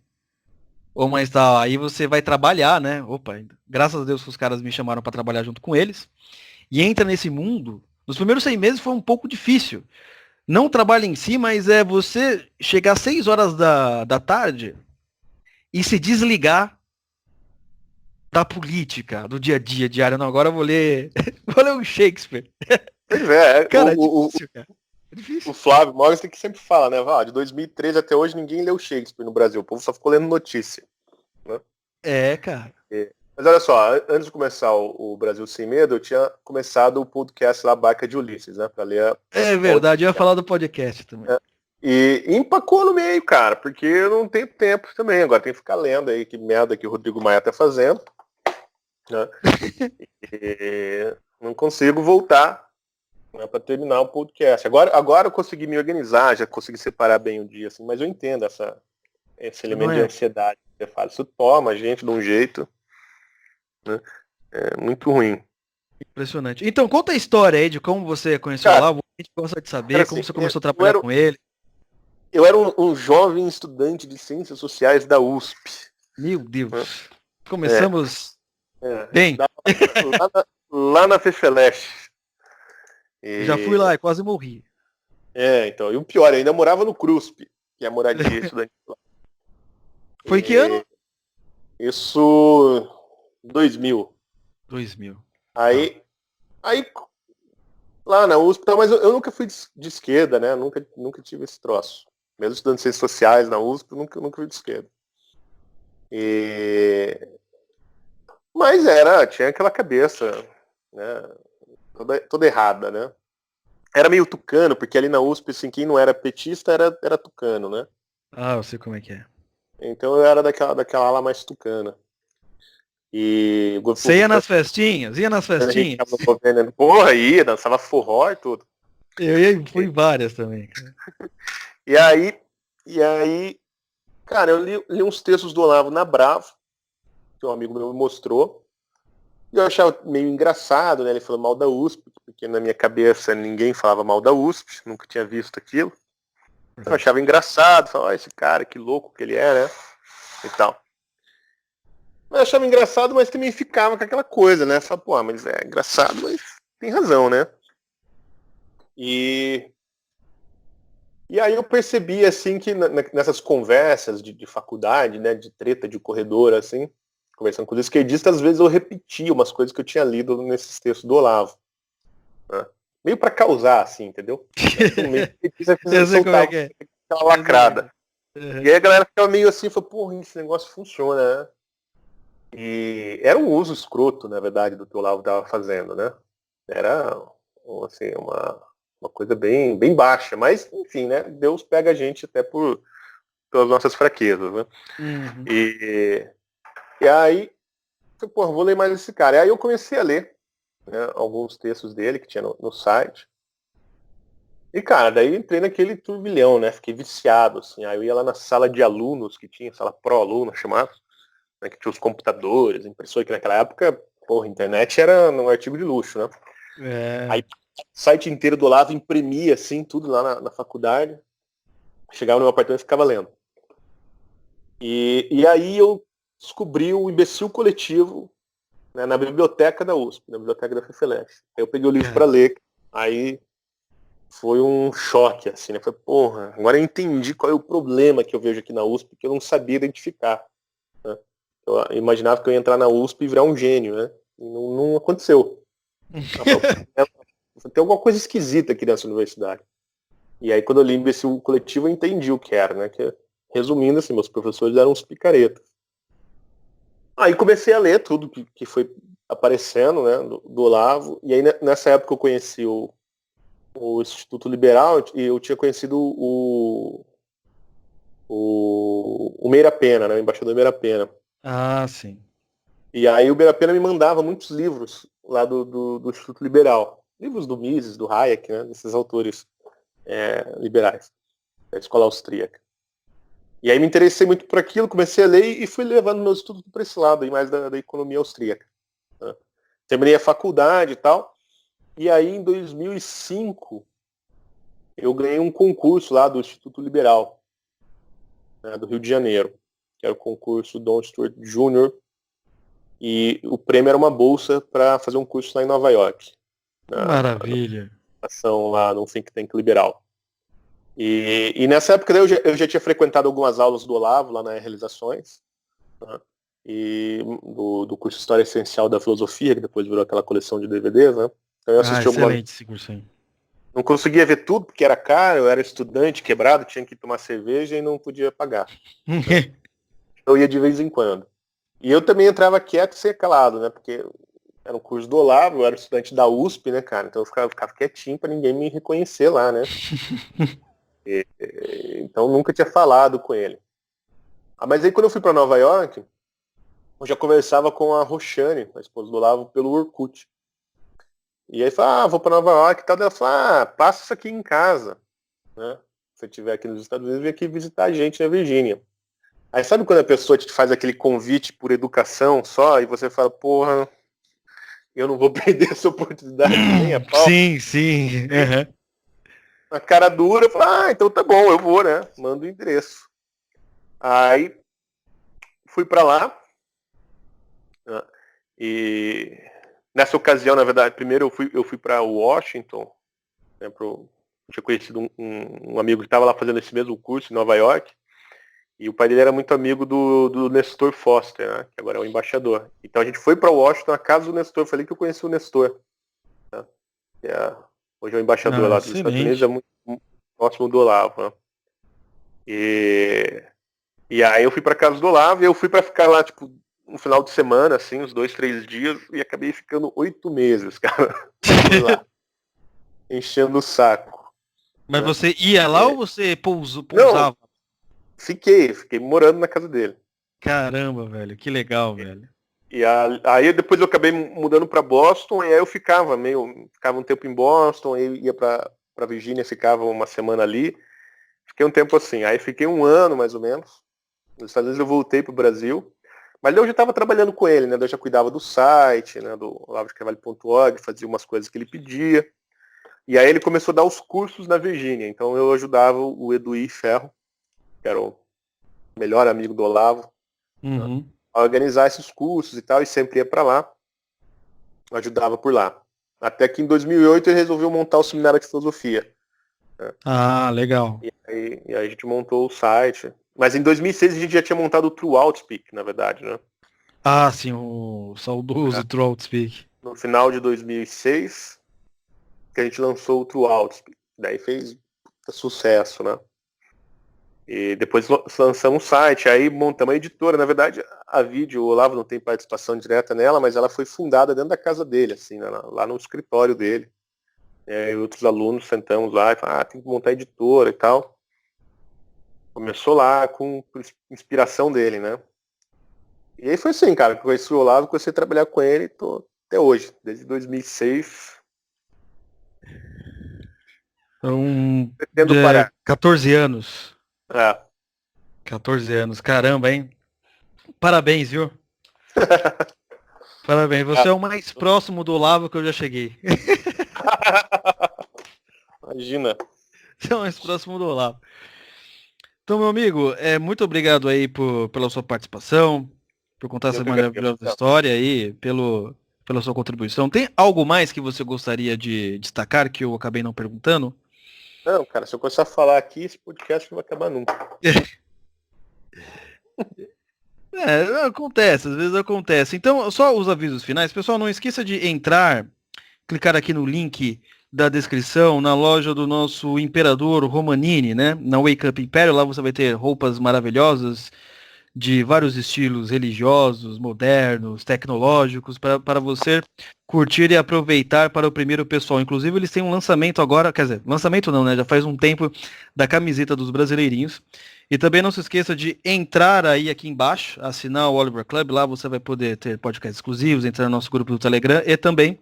ou mais tal, aí você vai trabalhar, né? Opa, graças a Deus que os caras me chamaram pra trabalhar junto com eles. E entra nesse mundo. Nos primeiros 6 meses foi um pouco difícil. Não o trabalho em si, mas é você chegar às 6 horas da tarde e se desligar da política, do dia a dia diário. Não, agora eu vou ler, vou ler um Shakespeare. pois é, Cara, é difícil, cara. É difícil. o Flávio Morgan tem que sempre fala, né? De 2013 até hoje ninguém leu Shakespeare no Brasil. O povo só ficou lendo notícia. Né? É, cara. Mas olha só, antes de começar o Brasil Sem Medo, eu tinha começado o podcast lá, Barca de Ulisses, né? Pra ler É verdade, eu ia falar do podcast também. E empacou no meio, cara, porque eu não tenho tempo também. Agora tem que ficar lendo aí que merda que o Rodrigo Maia tá fazendo. Né? E não consigo voltar, né, para terminar o podcast. Agora eu consegui me organizar, já consegui separar bem o dia, assim, mas eu entendo esse elemento de ansiedade que você fala. Isso toma a gente de um jeito, né? É muito ruim. Impressionante. Então, conta a história aí de como você conheceu o Cara, Olavo. A gente gosta de saber cara, como assim, você começou a trabalhar com ele. eu era um jovem estudante de Ciências Sociais da USP. Meu Né? Deus. Começamos bem. Lá na FEFELESH. Já fui lá e quase morri. Então. E o pior, eu ainda morava no CRUSP, que é a moradia estudante lá. Foi que ano? Isso, 2000. 2000. Aí lá na USP, mas eu nunca fui de esquerda, né? Nunca tive esse troço. Mesmo estudando ciências sociais na USP, nunca fui de esquerda. Mas tinha aquela cabeça, né? Toda errada, né? Era meio tucano, porque ali na USP, assim, quem não era petista era tucano, né? Ah, eu sei como é que é. Então eu era daquela ala mais tucana. E você ia nas festinhas? Ia nas festinhas? Porra, ia, dançava forró e tudo. Eu fui em várias também, cara. E aí, cara, eu li uns textos do Olavo na Bravo, que um amigo meu me mostrou. E eu achava meio engraçado, né? Ele falou mal da USP, porque na minha cabeça ninguém falava mal da USP, nunca tinha visto aquilo. Eu achava engraçado, falava, esse cara, que louco que ele é, né? E tal. Mas eu achava engraçado, mas também ficava com aquela coisa, né? Falava, pô, mas é engraçado, mas tem razão, né? E aí eu percebi, assim, que nessas conversas de faculdade, né? De treta de corredor, assim, conversando com os esquerdistas, às vezes eu repetia umas coisas que eu tinha lido nesses textos do Olavo. Né? Meio para causar, assim, entendeu? Eu sei como é que é. Aquela lacrada. Uhum. E aí a galera ficava meio assim, falou, porra, esse negócio funciona, né? E era um uso escroto, na verdade, do que o Olavo estava fazendo, né? Era, assim, uma coisa bem, bem baixa. Mas, enfim, né? Deus pega a gente até pelas nossas fraquezas, né? Uhum. E aí, pô, vou ler mais esse cara. E aí eu comecei a ler, né, alguns textos dele que tinha no site. E, cara, daí entrei naquele turbilhão, né? Fiquei viciado, assim. Aí eu ia lá na sala de alunos que tinha, sala pró-aluno chamada, né, que tinha os computadores, impressora, que naquela época, porra, a internet era um artigo de luxo, né? Aí o site inteiro do Olavo imprimia, assim, tudo lá na faculdade. Chegava no meu apartamento e ficava lendo. E aí eu descobri o Imbecil Coletivo, né, na biblioteca da USP, na biblioteca da FEFELESH. Aí eu peguei o livro para ler, aí foi um choque, assim, né? Falei, porra, agora eu entendi qual é o problema que eu vejo aqui na USP, que eu não sabia identificar. Né? Eu imaginava que eu ia entrar na USP e virar um gênio, né? E não aconteceu. Tem alguma coisa esquisita aqui nessa universidade. E aí quando eu li Imbecil Coletivo, eu entendi o que era, né? Que, resumindo, assim, meus professores eram uns picaretas. Aí comecei a ler tudo que foi aparecendo, né, do Olavo, e aí nessa época eu conheci o Instituto Liberal e eu tinha conhecido o Meira Pena, né, o embaixador Meira Pena. Ah, sim. E aí o Meira Pena me mandava muitos livros lá do Instituto Liberal. Livros do Mises, do Hayek, né, desses autores liberais, da escola austríaca. E aí me interessei muito por aquilo, comecei a ler e fui levando meus estudos para esse lado, aí mais da economia austríaca. Né? Terminei a faculdade e tal, e aí em 2005 eu ganhei um concurso lá do Instituto Liberal, né, do Rio de Janeiro, que era o concurso Don Stuart Jr., e o prêmio era uma bolsa para fazer um curso lá em Nova York. Maravilha. Ação lá no think tank liberal. E nessa época eu já tinha frequentado algumas aulas do Olavo lá nas Realizações, né? E do curso História Essencial da Filosofia, que depois virou aquela coleção de DVDs, né? Então eu assisti excelente esse curso aí. Não conseguia ver tudo porque era caro, eu era estudante quebrado, tinha que tomar cerveja e não podia pagar. Né? Eu ia de vez em quando. E eu também entrava quieto e sem calado, né? Porque era um curso do Olavo, eu era estudante da USP, né, cara? Então eu ficava quietinho para ninguém me reconhecer lá, né? Então nunca tinha falado com ele. Mas aí quando eu fui para Nova York, eu já conversava com a Roxane, a esposa do Olavo, pelo Orkut. E aí falou, vou para Nova York e tal. Ela falou, passa isso aqui em casa, né? Se você estiver aqui nos Estados Unidos, vem aqui visitar a gente na Virgínia. Aí sabe quando a pessoa te faz aquele convite por educação só, e você fala, porra, eu não vou perder essa oportunidade nem a pau. Sim. Uhum. A cara dura, eu falo, então tá bom, eu vou, né? Manda o endereço. Aí fui para lá, né? E nessa ocasião, na verdade, primeiro eu fui para Washington, né, tinha conhecido um amigo que estava lá fazendo esse mesmo curso em Nova York, e o pai dele era muito amigo do Nestor Foster, né, que agora é o embaixador. Então a gente foi para Washington, na casa do Nestor, falei que eu conheci o Nestor, né, que hoje é o embaixador lá dos Estados Unidos, é muito próximo do Olavo. Né. E aí eu fui para casa do Olavo e eu fui para ficar lá, tipo, um final de semana, assim, uns 2, 3 dias, e acabei ficando 8 meses, cara. Lá, enchendo o saco. Mas né? Você ia lá ou você pousava? Não, fiquei morando na casa dele. Caramba, velho, que legal, velho. E aí depois eu acabei mudando para Boston, e aí eu ficava um tempo em Boston, aí ia para Virgínia, ficava uma semana ali. Fiquei um tempo assim, aí fiquei 1 ano mais ou menos. Nos Estados Unidos eu voltei pro Brasil. Mas eu já estava trabalhando com ele, né? Eu já cuidava do site, né? Do olavodecarvalho.org, fazia umas coisas que ele pedia. E aí ele começou a dar os cursos na Virgínia. Então eu ajudava o Eduí Ferro, que era o melhor amigo do Olavo, né? A organizar esses cursos e tal, e sempre ia para lá. Eu ajudava por lá. Até que em 2008 ele resolveu montar o seminário de filosofia. Né? Legal. E aí a gente montou o site. Mas em 2006 a gente já tinha montado o True Outspeak, na verdade, né? Sim, o saudoso True Outspeak. No final de 2006, que a gente lançou o True Outspeak. Daí fez sucesso, né? E depois lançamos o site, aí montamos a editora. Na verdade, a Vídeo, o Olavo não tem participação direta nela, mas ela foi fundada dentro da casa dele, assim, né? Lá no escritório dele. E outros alunos sentamos lá e falaram, tem que montar a editora e tal. Começou lá com inspiração dele, né? E aí foi assim, cara, conheci o Olavo, comecei a trabalhar com ele e tô até hoje, desde 2006. Então, pretendo parar. 14 anos. 14 anos, caramba, hein? Parabéns, viu? Parabéns, você é o mais próximo do Olavo que eu já cheguei. Imagina. Você é o mais próximo do Olavo. Então, meu amigo, muito obrigado aí pela sua participação, por contar essa maravilhosa história aí, pela sua contribuição. Tem algo mais que você gostaria de destacar que eu acabei não perguntando? Não, cara, se eu começar a falar aqui, esse podcast não vai acabar nunca. Acontece, às vezes acontece. Então, só os avisos finais. Pessoal, não esqueça de entrar, clicar aqui no link da descrição, na loja do nosso imperador Romanini, né? Na Wake Up Império, lá você vai ter roupas maravilhosas de vários estilos religiosos, modernos, tecnológicos, para você curtir e aproveitar para o primeiro pessoal. Inclusive, eles têm um lançamento agora, quer dizer, lançamento não, né? Já faz um tempo da camiseta dos brasileirinhos. E também não se esqueça de entrar aí aqui embaixo, assinar o Oliver Club, lá você vai poder ter podcasts exclusivos, entrar no nosso grupo do Telegram e também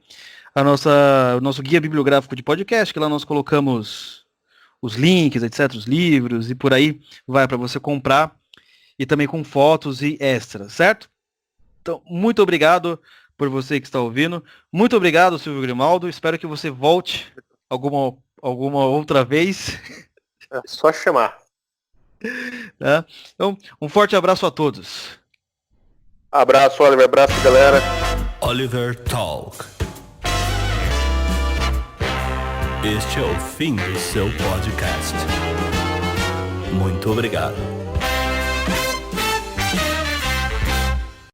o nosso guia bibliográfico de podcast, que lá nós colocamos os links, etc, os livros e por aí vai para você comprar e também com fotos e extras, certo? Então, muito obrigado por você que está ouvindo. Muito obrigado, Silvio Grimaldo. Espero que você volte alguma outra vez. É só chamar. Tá? Então, um forte abraço a todos. Abraço, Oliver. Abraço, galera. Oliver Talk. Este é o fim do seu podcast. Muito obrigado.